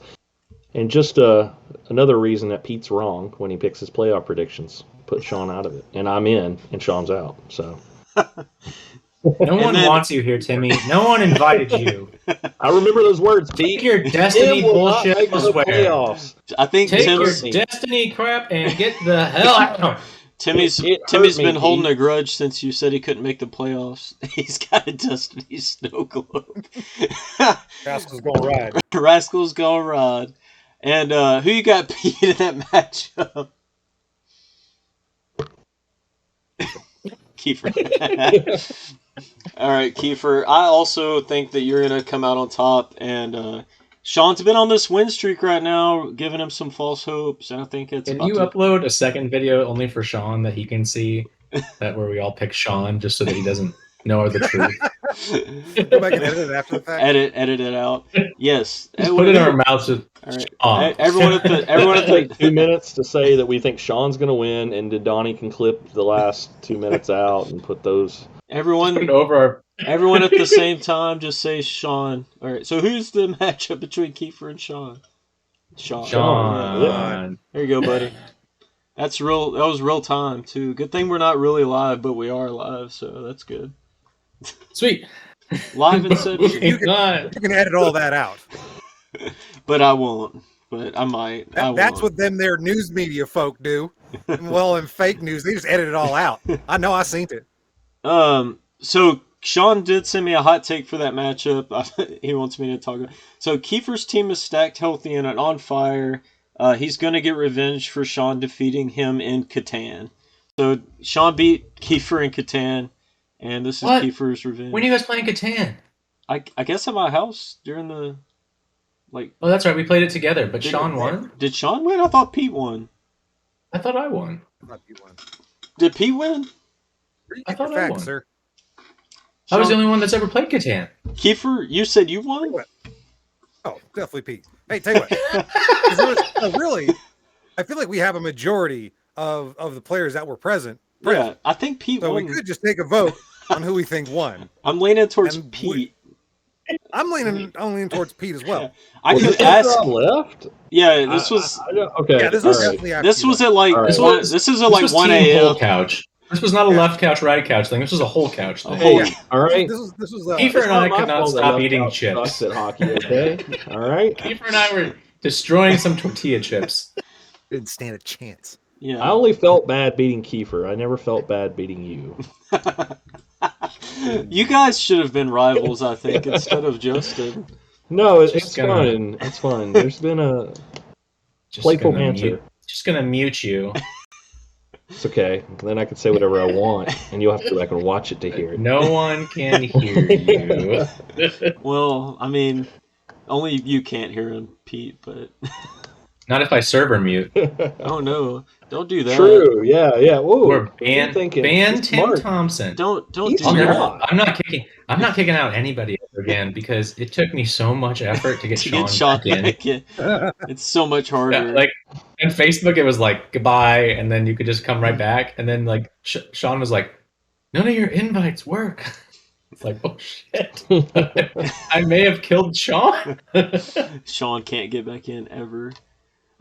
And just another reason that Pete's wrong when he picks his playoff predictions. Put Sean out of it. And I'm in, and Sean's out. So no one wants you here, Timmy. No one invited you. I remember those words, Pete. Take your destiny bullshit elsewhere. Playoffs. I think Take Tim's your destiny crap and get the hell out. Timmy's been holding a grudge since you said he couldn't make the playoffs. He's got a destiny snow globe. Rascal's gonna ride. Rascal's gonna ride. And who you got Pete in that matchup? Kiefer. All right, Kiefer. I also think that you're going to come out on top. And Sean's been on this win streak right now, giving him some false hopes. And I think it's Can you upload a second video only for Sean that he can see, that where we all pick Sean just so that he doesn't know the truth? Go back and edit it after the fact. Edit it out. Yes. Put it in our mouths with all right. Everyone at the take 2 minutes to say that we think Sean's going to win, and Donnie can clip the last 2 minutes out and put those. Everyone at the same time, just say Sean. All right. So who's the matchup between Kiefer and Sean? Sean. Yeah. There you go, buddy. That's real. That was real time too. Good thing we're not really live, but we are live, so that's good. Sweet. Live inception. You can edit all that out. But I won't. But I might. That's what their news media folk do. Well, in fake news, they just edit it all out. I know, I seen it. So Sean did send me a hot take for that matchup. He wants me to talk about. So Kiefer's team is stacked, healthy, and on fire. He's going to get revenge for Sean defeating him in Catan. So Sean beat Kiefer in Catan, and this is Kiefer's revenge. When are you guys playing Catan? I guess at my house during the Oh, that's right. We played it together, but Sean won. Did Sean win? I thought Pete won. I thought I won. Did Pete win? I thought I won. Sir. I was the only one that's ever played Catan. Kiefer, you said you won? Oh, definitely Pete. Hey, tell you what. Really, I feel like we have a majority of the players that were present. Yeah, I think Pete won. So we could just take a vote on who we think won. I'm leaning towards Pete. I'm leaning towards Pete as well. I could ask. Left? Yeah, this was. Okay. Yeah, this was definitely after This was at like. Right. This is at like 1 a.m. couch. This was not a left couch, right couch thing. This was a whole couch thing. Hey, all right. This was Kiefer and I could not stop eating chips. At hockey, okay? All right. Kiefer and I were destroying some tortilla chips. Didn't stand a chance. Yeah. I only felt bad beating Kiefer. I never felt bad beating you. You guys should have been rivals, I think, instead of Justin. No, it's fun. It's fun. There's been a playful banter. Just gonna mute you. It's okay. Then I can say whatever I want, and you'll have to go back and watch it to hear it. No one can hear you. Well, I mean, only you can't hear him, Pete, but... Not if I server mute. Oh, no. Don't do that. True, yeah. Whoa. Or ban Tim Thompson. Don't do that. I'm not kicking out anybody ever again because it took me so much effort to get Sean back in. It's so much harder. Yeah, like on Facebook, it was like goodbye, and then you could just come right back. And then like Sean was like, "None of your invites work." It's like, oh shit! I may have killed Sean. Sean can't get back in ever.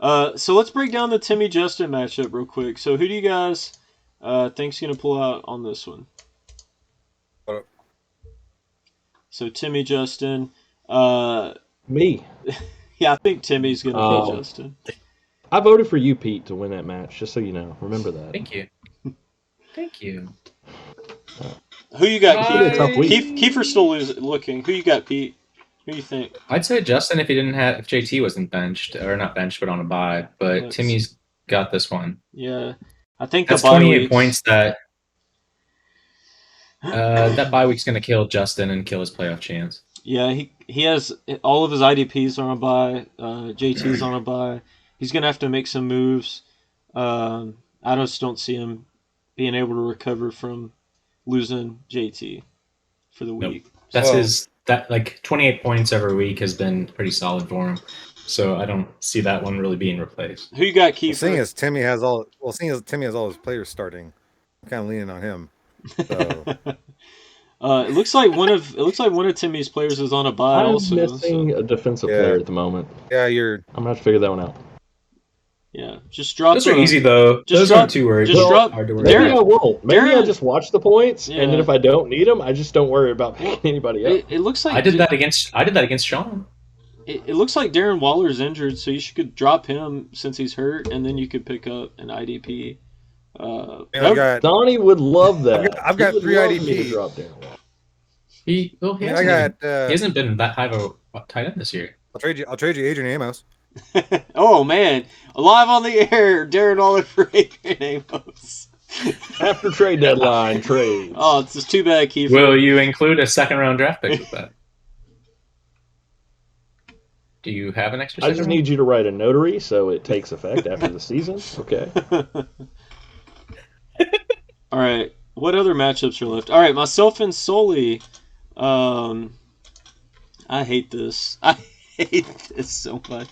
So let's break down the Timmy Justin matchup real quick. So who do you guys think's gonna pull out on this one? So Timmy, Justin. Uh, Me. yeah, I think Timmy's gonna beat Justin. I voted for you, Pete, to win that match. Just so you know, remember that. Thank you. Thank you. Who you got, It's been a tough week. Kiefer's still looking. Who you got, Pete? Who you think? I'd say Justin if JT wasn't benched or not benched but on a bye, but Timmy's got this one. Yeah, I think that's the bye 28 weeks. points that that bye week's gonna kill Justin and kill his playoff chance. Yeah, he has all of his IDPs on a bye. JT's on a bye. He's gonna have to make some moves. I just don't see him being able to recover from losing JT for the week. Nope. That's like 28 points every week has been pretty solid for him. So I don't see that one really being replaced. Who you got, Keith? Seeing as Timmy has all his players starting, I'm kind of leaning on him. So. It looks like one of Timmy's players is on a bye. I'm also missing a defensive player at the moment. Yeah, I'm gonna have to figure that one out. Yeah, just drop. Those are easy though. Those aren't too worried. Just drop. Hard to worry. Maybe I won't. Maybe I just watch the points, and then if I don't need them, I just don't worry about picking anybody up. It looks like I did that against Sean. It looks like Darren Waller's injured, so you could drop him since he's hurt, and then you could pick up an IDP. Donnie would love that. I've got 3 IDP. Drop Darren Waller. He hasn't been that high of a tight end this year. I'll trade you Adrian Amos. Oh man, live on the air, Darren Waller for Adrian Amos. After trade deadline trade. Oh, it's just too bad, Keith. Will you include a second-round draft pick with that? Do you have an extra? I just need you to write a notary so it takes effect after the season. Okay. All right. What other matchups are left? All right, myself and Sully. I hate this. I hate this so much.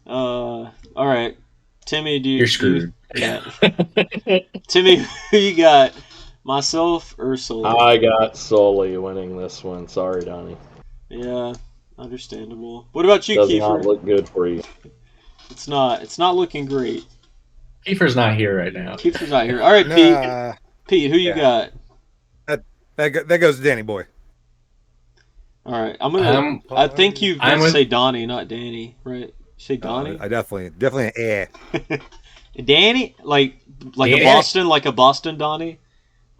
All right, Timmy, You're screwed. Timmy, who you got? Myself or Sully? I got Sully winning this one. Sorry, Donnie. Yeah, understandable. What about you, Kiefer? Does Kiefer? not look good for you. It's not. It's not looking great. Kiefer's not here right now. Kiefer's not here. All right, Pete. Pete, who you got? That goes to Danny Boy. All right, I'm gonna. I think you say Donnie, not Danny, right? Say Donnie. I definitely Danny, like a Boston, like a Boston Donnie,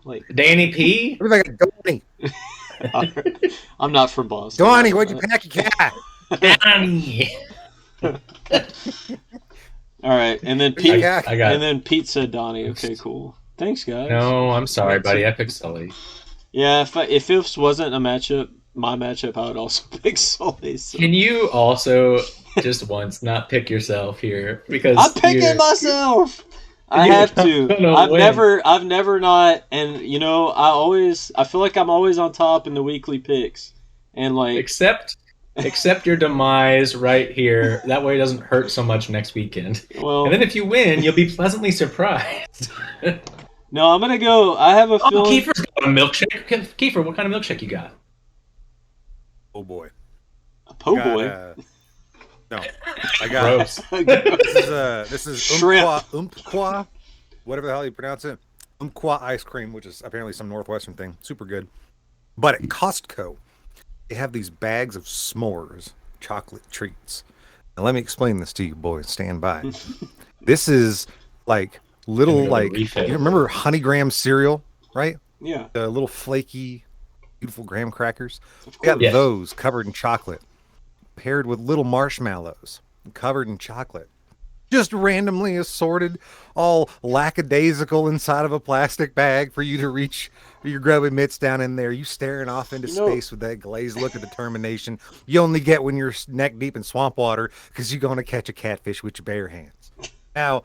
like Danny P. Like a Donnie. I'm not from Boston. Donnie, what'd you pack your cat? Donnie. All right, and then Pete. I got and then Pete said Donnie. Okay, cool. Thanks, guys. No, I'm sorry, buddy. I picked Sully. Yeah, if this wasn't my matchup, I would also pick Sully. So. Can you also just once not pick yourself here? Because I'm picking myself. I have to. I've never not, and I feel like I'm always on top in the weekly picks, and like except your demise right here. That way it doesn't hurt so much next weekend. Well, and then if you win, you'll be pleasantly surprised. No, I'm gonna go. I have a feeling. Kiefer's got a milkshake. Kiefer, what kind of milkshake you got? Oh boy. A po' boy. No, I got Gross. This is shrimp. Umpqua, whatever the hell you pronounce it. Umpqua ice cream, which is apparently some Northwestern thing. Super good. But at Costco, they have these bags of s'mores, chocolate treats. Now let me explain this to you, boys. Stand by. This is like little you remember Honey Graham cereal, right? Yeah. The little flaky, beautiful graham crackers. They got those covered in chocolate, paired with little marshmallows covered in chocolate, just randomly assorted, all lackadaisical inside of a plastic bag for you to reach your grubby mitts down in there. You staring off into space with that glazed look of determination you only get when you're neck deep in swamp water because you're going to catch a catfish with your bare hands. Now,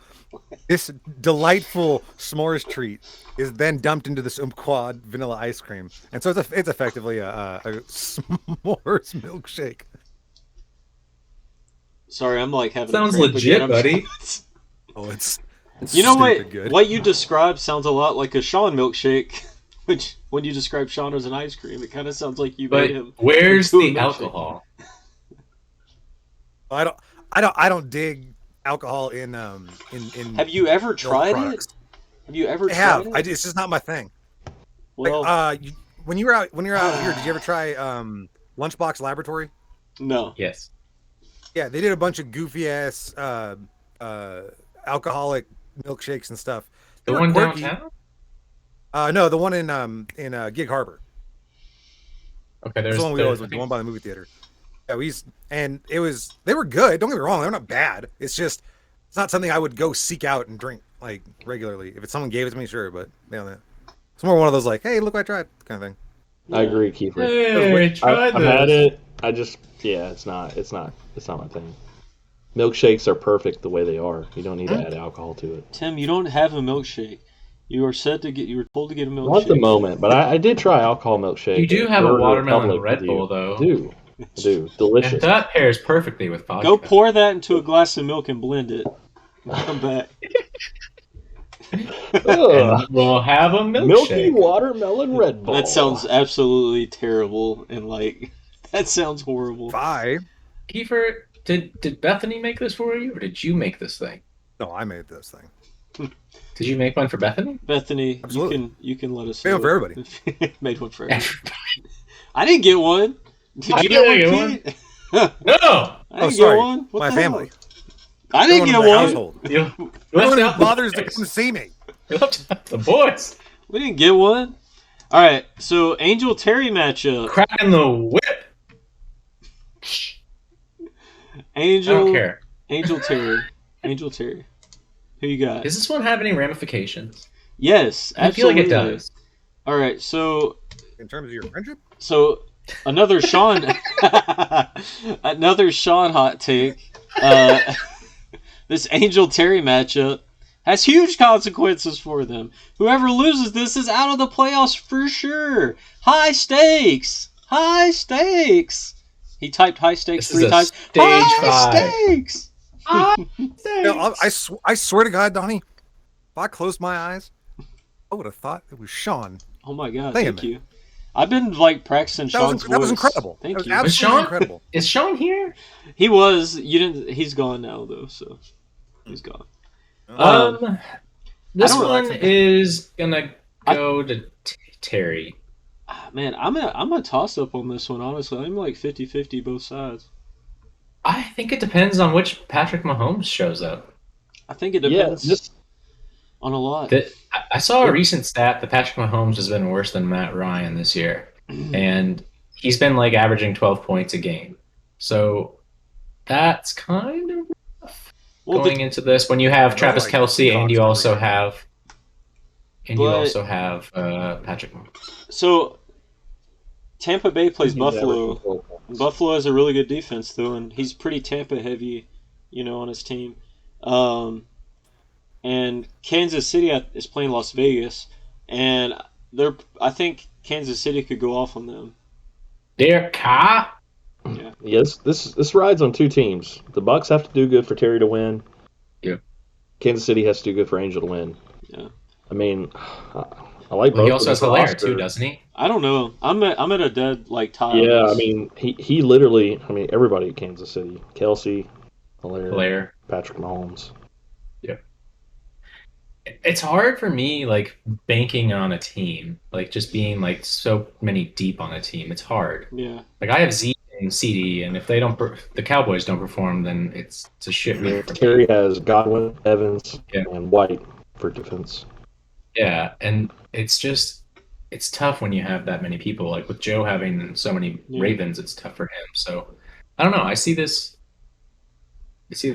this delightful s'mores treat is then dumped into this Umpqua vanilla ice cream, and so it's effectively a s'mores milkshake. Sorry, I'm like having. Sounds legit, buddy. Oh, it's you know what? Good. What you described sounds a lot like a Sean milkshake. Which, when you describe Sean as an ice cream, it kind of sounds like you made him. Where's the alcohol? I don't dig alcohol in. Have you ever tried it? Have you ever tried it? It's just not my thing. Well, when you were out here, did you ever try Lunchbox Laboratory? No. Yes. Yeah, they did a bunch of goofy ass alcoholic milkshakes and stuff. They The were one quirky. downtown? No, the one in Gig Harbor. Okay, That's the one we always went. The one by the movie theater. Yeah, they were good. Don't get me wrong, they're not bad. It's not something I would go seek out and drink like regularly. If it's someone gave it to me, sure, but it's more one of those like, hey, look what I tried kind of thing. I agree, Kiefer. Hey, try I've had it. It's not my thing. Milkshakes are perfect the way they are. You don't need to add alcohol to it. Tim, you don't have a milkshake. You were told to get a milkshake. Not at the moment, but I did try alcohol milkshake. You do have a watermelon Red with Bull, you. though. I do. Delicious. And that pairs perfectly with vodka. Go pour that into a glass of milk and blend it. Come back. And we'll have a milkshake. Milky watermelon Red Bull. That sounds absolutely terrible, and that sounds horrible. Bye. Kiefer, did Bethany make this for you, or did you make this thing? No, I made this thing. Did you make one for Bethany? Bethany, Absolutely. you can let us Made know. one for everybody. Made one for everybody. I didn't get one. Did you get one, Pete? No! I didn't sorry. get one. What My the family. Hell? I didn't get Everyone in the one. household. You No left one out bothers the to come see me. You left out the boys. We didn't get one. All right, so Angel Terry matchup. Cracking the whip. I don't care. Angel Terry. Angel Terry. Who you got? Does this one have any ramifications? Yes, I feel absolutely. like it does. All right, so In terms of your friendship? another Sean, another Sean hot take. This Angel Terry matchup has huge consequences for them. Whoever loses this is out of the playoffs for sure. High stakes. High stakes. He typed high stakes This is 3 a times. stage High 5. stakes. I swear to God, Donnie, if I closed my eyes, I would have thought it was Sean. Oh my God! Damn Thank it. you. I've been practicing Sean's voice. That was incredible. Thank That was you. absolutely Sean? incredible. Is Sean here? He was. You didn't. He's gone now though. So he's gone. This I don't one like is gonna go to Terry. Man, I'm a toss up on this one. Honestly, I'm like 50-50 both sides. I think it depends on which Patrick Mahomes shows up. I think it depends on a lot. I saw a recent stat that Patrick Mahomes has been worse than Matt Ryan this year, and he's been like averaging 12 points a game. So that's kind of rough going into this when you have Travis like Kelce and you Seahawks also every have Patrick Mahomes. So Tampa Bay plays He's Buffalo. averaging 12 points. Buffalo has a really good defense though, and he's pretty Tampa heavy, on his team. And Kansas City is playing Las Vegas, and I think Kansas City could go off on them. Derek Carr. Yeah. Yes, this rides on two teams. The Bucks have to do good for Terry to win. Yeah. Kansas City has to do good for Angel to win. Yeah. I mean, I like both. He also has of them Hilaire roster. too, doesn't he? I don't know. I'm at a dead tie. on Yeah, this. I mean, he literally. I mean, everybody at Kansas City: Kelsey, Hilaire. Patrick Mahomes. It's hard for me, like banking on a team, like just being like so many deep on a team. It's hard. Yeah. Like I have Zeke and CD, and if they don't, the Cowboys don't perform, then it's a shit week for me. Terry has Godwin, Evans, Yeah. and White for defense. Yeah, and it's tough when you have that many people. Like with Joe having so many Yeah. Ravens, it's tough for him. So I don't know. I see it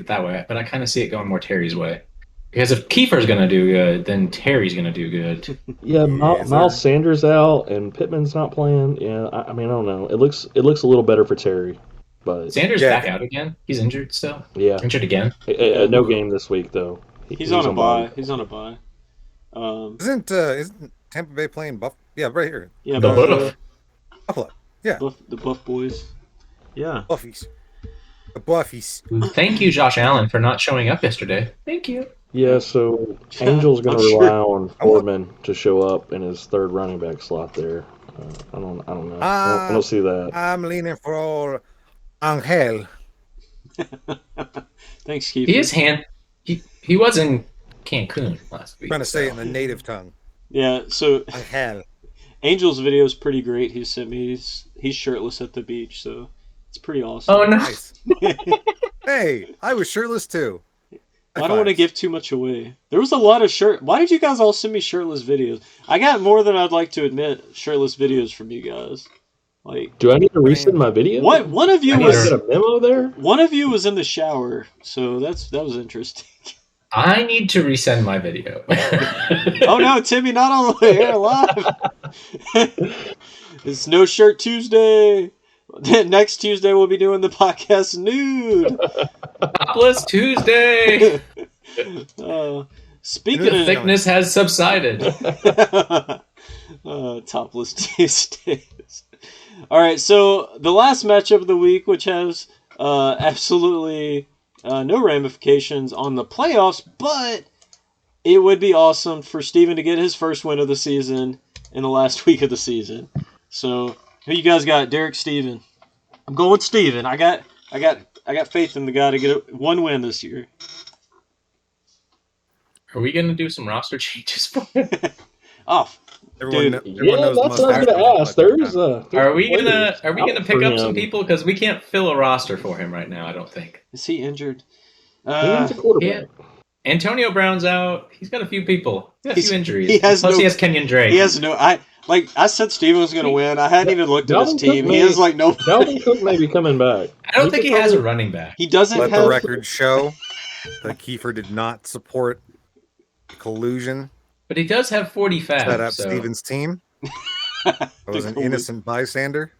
that way, but I kind of see it going more Terry's way. Because if Kiefer's gonna do good, then Terry's gonna do good. Yeah, Yes, sir. Miles Sanders out and Pittman's not playing. Yeah, I mean, I don't know. It looks a little better for Terry, but Sanders Yeah. back out again. He's injured still. yeah, Injured again. no game this week though. He's on a bye. bye. He's on a bye. Isn't Tampa Bay playing Buff? Yeah, right here. Yeah, The Buffalo. Buff. Buffalo. Yeah, The Buff Boys. Yeah. Buffies. The Buffies. Thank you, Josh Allen, for not showing up yesterday. Thank you. Yeah, so Angel's going to I'm rely sure. on Foreman to show up in his third running back slot there. I don't know. I don't see that. I'm leaning for Angel. Thanks, Keith. He was in Cancun last week. Trying to say it in the native tongue. Yeah, so Angel. Angel's video is pretty great. He sent me. He's shirtless at the beach, so it's pretty awesome. Oh no! Nice. Hey, I was shirtless too. I don't want to give too much away. There was a lot of Why did you guys all send me shirtless videos? I got more than I'd like to admit shirtless videos from you guys. Like, do I need to resend my video? what? One of you Did I was get a memo there? One of you was in the shower, so that was interesting. I need to resend my video. Oh no, Timmy, not on the air live. It's No Shirt Tuesday. Next Tuesday we'll be doing the podcast nude. Topless Tuesday. Speaking The of thickness has subsided. Topless Tuesdays. All right, so the last matchup of the week, which has absolutely no ramifications on the playoffs, but it would be awesome for Steven to get his first win of the season in the last week of the season. So, who you guys got? Derek, Steven? I'm going with Steven. I got faith in the guy to get one win this year. Are we gonna do some roster changes for him? Oh, Everyone, dude. everyone knows That's the what I was most going to ask. There's Are we players gonna out pick for up some him. people because we can't fill a roster for him right now? I don't think. Is he injured? He needs a quarterback. Antonio Brown's out. He's got a few people. He's got a few injuries. he has Plus, no- he has Kenyon Drake. He has no. I said Steven was going to win. I hadn't even looked at his Dalvin team. Cook He has like no. Dalvin Cook may be coming back. I don't think he could has a probably- running back. He doesn't Let have. the record show that Kiefer did not support collusion But he does have 40 set fab. up So. Steven's team. I was an innocent bystander.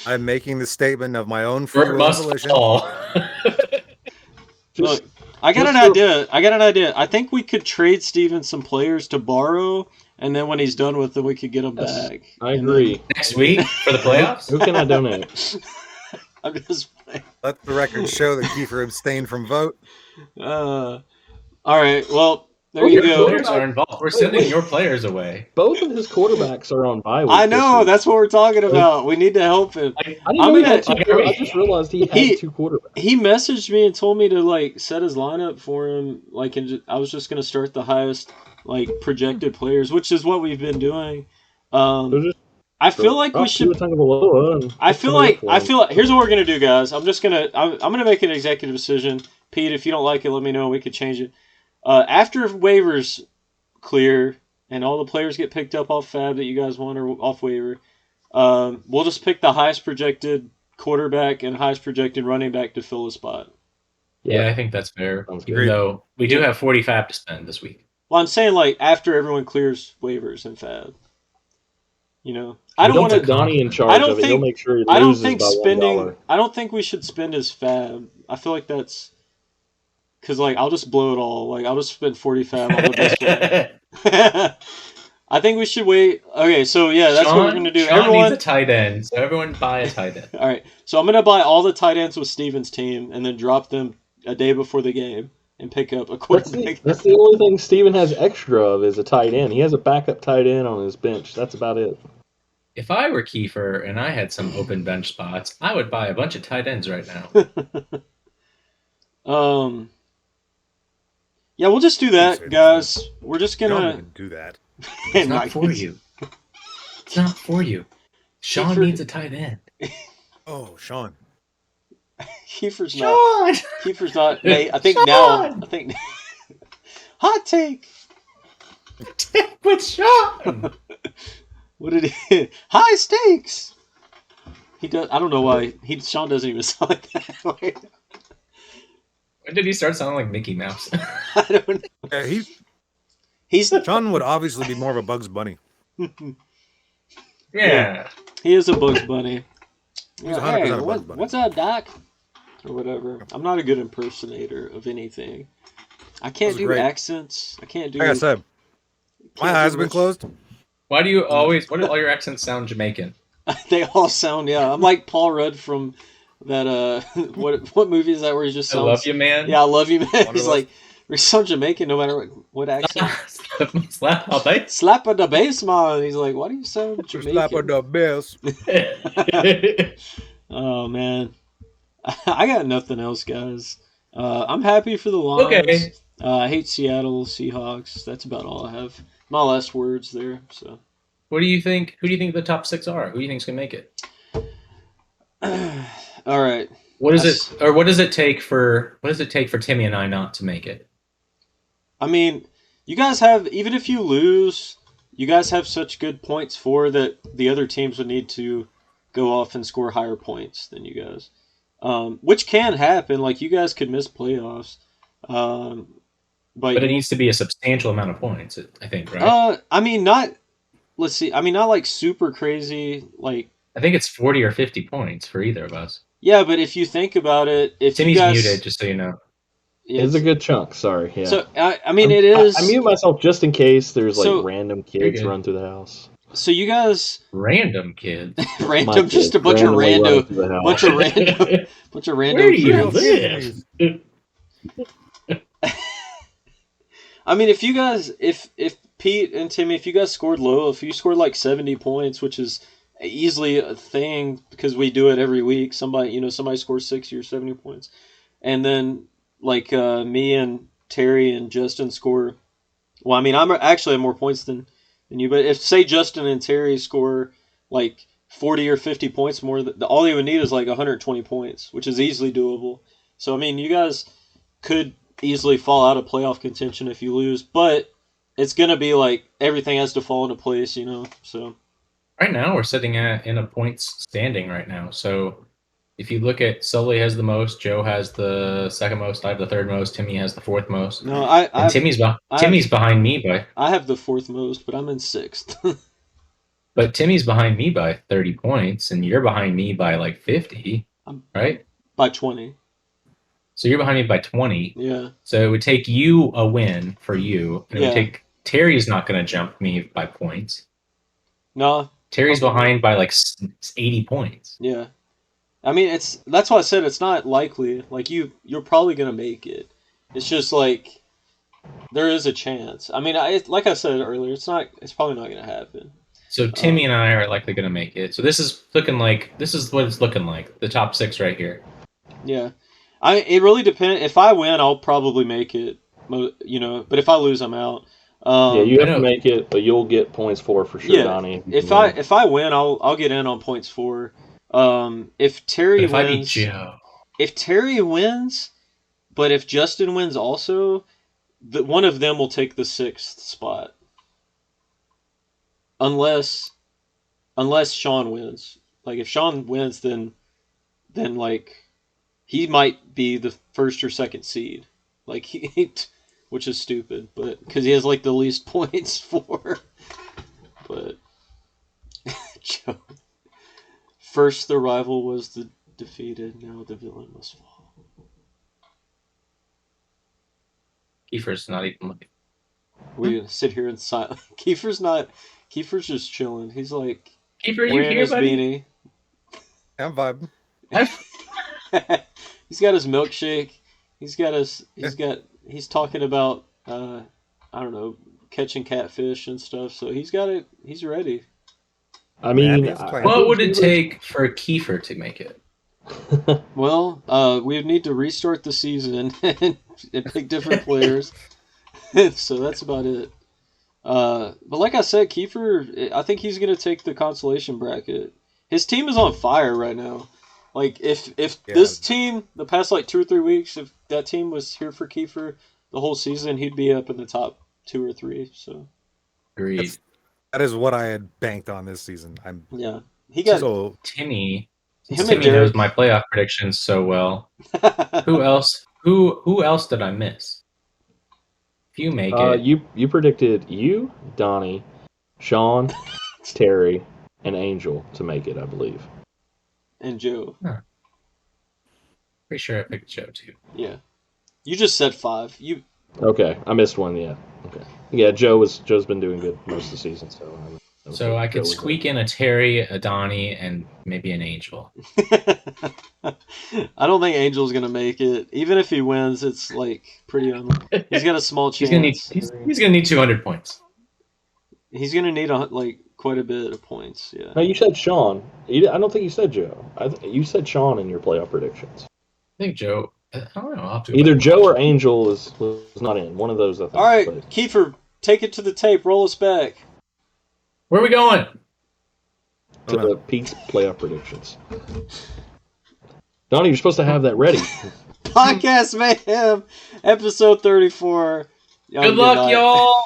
I'm making the statement of my own free Bert will must volition. fall. Look, I got an idea. I think we could trade Steven some players to borrow, and then when he's done with them, we could get them Yes, back. I And agree. Next week for the playoffs. Who can I donate? then- I'm just playing. Let the record show that Kiefer abstained from vote. All right. Well, there you Your go. players are involved. We're sending your players away. Both of his quarterbacks are on bye week. I this know. week. That's what we're talking about. We need to help him. I didn't I'm know he gonna- had two quarterbacks. I just realized he had two quarterbacks. He messaged me and told me to like set his lineup for him. Like, and I was just gonna start the highest like projected players, which is what we've been doing. So just I feel like we drop should. Tua Tagovailoa and I just feel come in like for him. here's what we're gonna do, guys. I'm gonna make an executive decision. Pete, if you don't like it, let me know. We could change it. After waivers clear and all the players get picked up off Fab that you guys want or off waiver, we'll just pick the highest projected quarterback and highest projected running back to fill a spot. Yeah, I think that's fair. Sounds good. Even though we do have 40 fab to spend this week. Well, I'm saying like after everyone clears waivers and Fab. You know, I don't Don't want put to. Donnie in charge I don't of it. He'll think- make sure he I don't loses think by spending. $1. I don't think we should spend his Fab. I feel like that's because like I'll just blow it all. Like I'll just spend 40 Fab on the best player. I think we should wait. Okay, so yeah, that's what we're gonna do. Sean Everyone, needs a tight end, so everyone buy a tight end. all right. So I'm gonna buy all the tight ends with Steven's team and then drop them a day before the game and pick up a quarterback. That's the only thing Steven has extra of is a tight end. He has a backup tight end on his bench. That's about it. If I were Kiefer and I had some open bench spots, I would buy a bunch of tight ends right now. Yeah, we'll just do that, guys. We're just Sean gonna. can do that. It's not for you. It's not for you. Sean Kiefer- needs a tight end. Oh, Sean. Kiefer's not. Sean! Kiefer's not. I think Sean! now. I think. Hot take. With Sean! What did he? High stakes. He does. I don't know why. Sean doesn't even sound like that. When did he start sounding like Mickey Mouse? I don't know. Yeah, He's Sean would obviously be more of a Bugs Bunny. Yeah. he is a Bugs Bunny. He's Yeah, 100% hey, a Bugs Bunny. what's up, Doc? Or whatever. I'm not a good impersonator of anything. I can't was do great. accents. I can't do. Like I said, my can't eyes do have been much. closed. Why do you always, why do all your accents sound Jamaican? They all sound. Yeah, I'm like Paul Rudd from that. What movie is that where he just I sounds? love you, man. Yeah, I love you, man. He's Wanderlust. like, we're so Jamaican no matter what accent. Slap all right? Slap of the bass, man. He's like, why do you sound Slap of Jamaican? the best. Oh, man. I got nothing else, guys. I'm happy for the Lions. Okay. I hate Seattle Seahawks. That's about all I have. my last words there. So, What do you think? Who do you think the top 6 are? Who do you think's gonna make it? all right. What is it, or what does it take for Timmy and I not to make it? I mean, you guys have, even if you lose, you guys have such good points for that the other teams would need to go off and score higher points than you guys, which can happen. Like you guys could miss playoffs, but But it you. needs to be a substantial amount of points, I think, right? I mean, not. Let's see. I mean, not like super crazy. Like, I think it's 40 or 50 points for either of us. yeah, but if you think about it, if you Timmy's guys, muted, just so you know. It's a good chunk. Sorry. Yeah. So I mean, it is. I mute myself just in case there's like So- random You're kids good. run through the house. So you guys, Random kids. My random, just kids a bunch of randomly run random, through the house. bunch of random, bunch of random. Where do you kids. live? I mean, if you guys, if Pete and Timmy, if you guys scored low, if you scored like 70 points, which is easily a thing because we do it every week. Somebody scores 60 or 70 points, and then like me and Terry and Justin score. Well, I mean, I'm actually have more points than you, but if say Justin and Terry score like 40 or 50 points more, all they would need is like 120 points, which is easily doable. So I mean, you guys could easily fall out of playoff contention if you lose, but it's gonna be like everything has to fall into place, So Right now, we're sitting in a points standing right now. So if you look at Sully has the most, Joe has the second most, I have the third most, Timmy has the fourth most. no, And Timmy's behind me by I have the fourth most, but I'm in sixth. but Timmy's behind me by 30 points, and you're behind me by like 50, right? By 20. So you're behind me by 20. Yeah. So it would take you a win for you, and it Yeah. would take Terry's not going to jump me by points. No. Terry's Okay. behind by like 80 points. Yeah. I mean, that's why I said it's not likely. Like you're probably gonna make it. It's just like there is a chance. I mean, like I said earlier, it's probably not gonna happen. So Timmy and I are likely going to make it. So this is what it's looking like. The top 6 right here. Yeah. It really depends. If I win, I'll probably make it. But if I lose, I'm out. Yeah, you have I to know. make it, but you'll get points for sure, Yeah. Donnie. If I win, I'll get in on points for. If Terry But if I beat wins, Joe, if Terry wins, but if Justin wins also, one of them will take the 6th spot. Unless Sean wins. Like if Sean wins, then like he might be the first or second seed. Like which is stupid, but because he has like the least points for. But Joe. First the rival was the defeated, now the villain must fall. Kiefer's not even looking. We sit here in silence. Kiefer's just chilling. He's like Kiefer, are you wearing here, his buddy? beanie. I'm vibing. He's got his milkshake. He's talking about I don't know, catching catfish and stuff. So he's got it. He's ready. I mean, That is planned. What would it take for Kiefer to make it? Well, we would need to restart the season and pick different players. So that's about it. But like I said, Kiefer, I think he's going to take the consolation bracket. His team is on fire right now. Like if this team, the past like 2 or 3 weeks, if that team was here for Kiefer the whole season, he'd be up in the top 2 or 3. So Agreed. That is what I had banked on this season. yeah, he got So Timmy him and knows Derek. my playoff predictions so well. Who else? Who else did I miss? If you make it, you predicted you, Donnie, Sean, Terry, and Angel to make it, I believe. And Joe. pretty sure I picked Joe too. Yeah, you just said 5. Okay, I missed one. Yeah. Okay. Yeah, Joe's been doing good most of the season, so. So I could squeak in a Terry, a Donnie, and maybe an Angel. I don't think Angel's gonna make it. Even if he wins, it's like pretty he's got a small chance. He's gonna need 200 points. He's gonna need quite a bit of points. Yeah. No, you said Sean. I don't think you said Joe. You said Sean in your playoff predictions. I think Joe. I don't know. I'll have to go Either back. Joe or Angel was not in. One of those, I think. All right, but- Kiefer. take it to the tape. Roll us back. Where are we going? To the Pete's playoff predictions. Donnie, you're supposed to have that ready. Podcast Mayhem, episode 34. Good luck, y'all.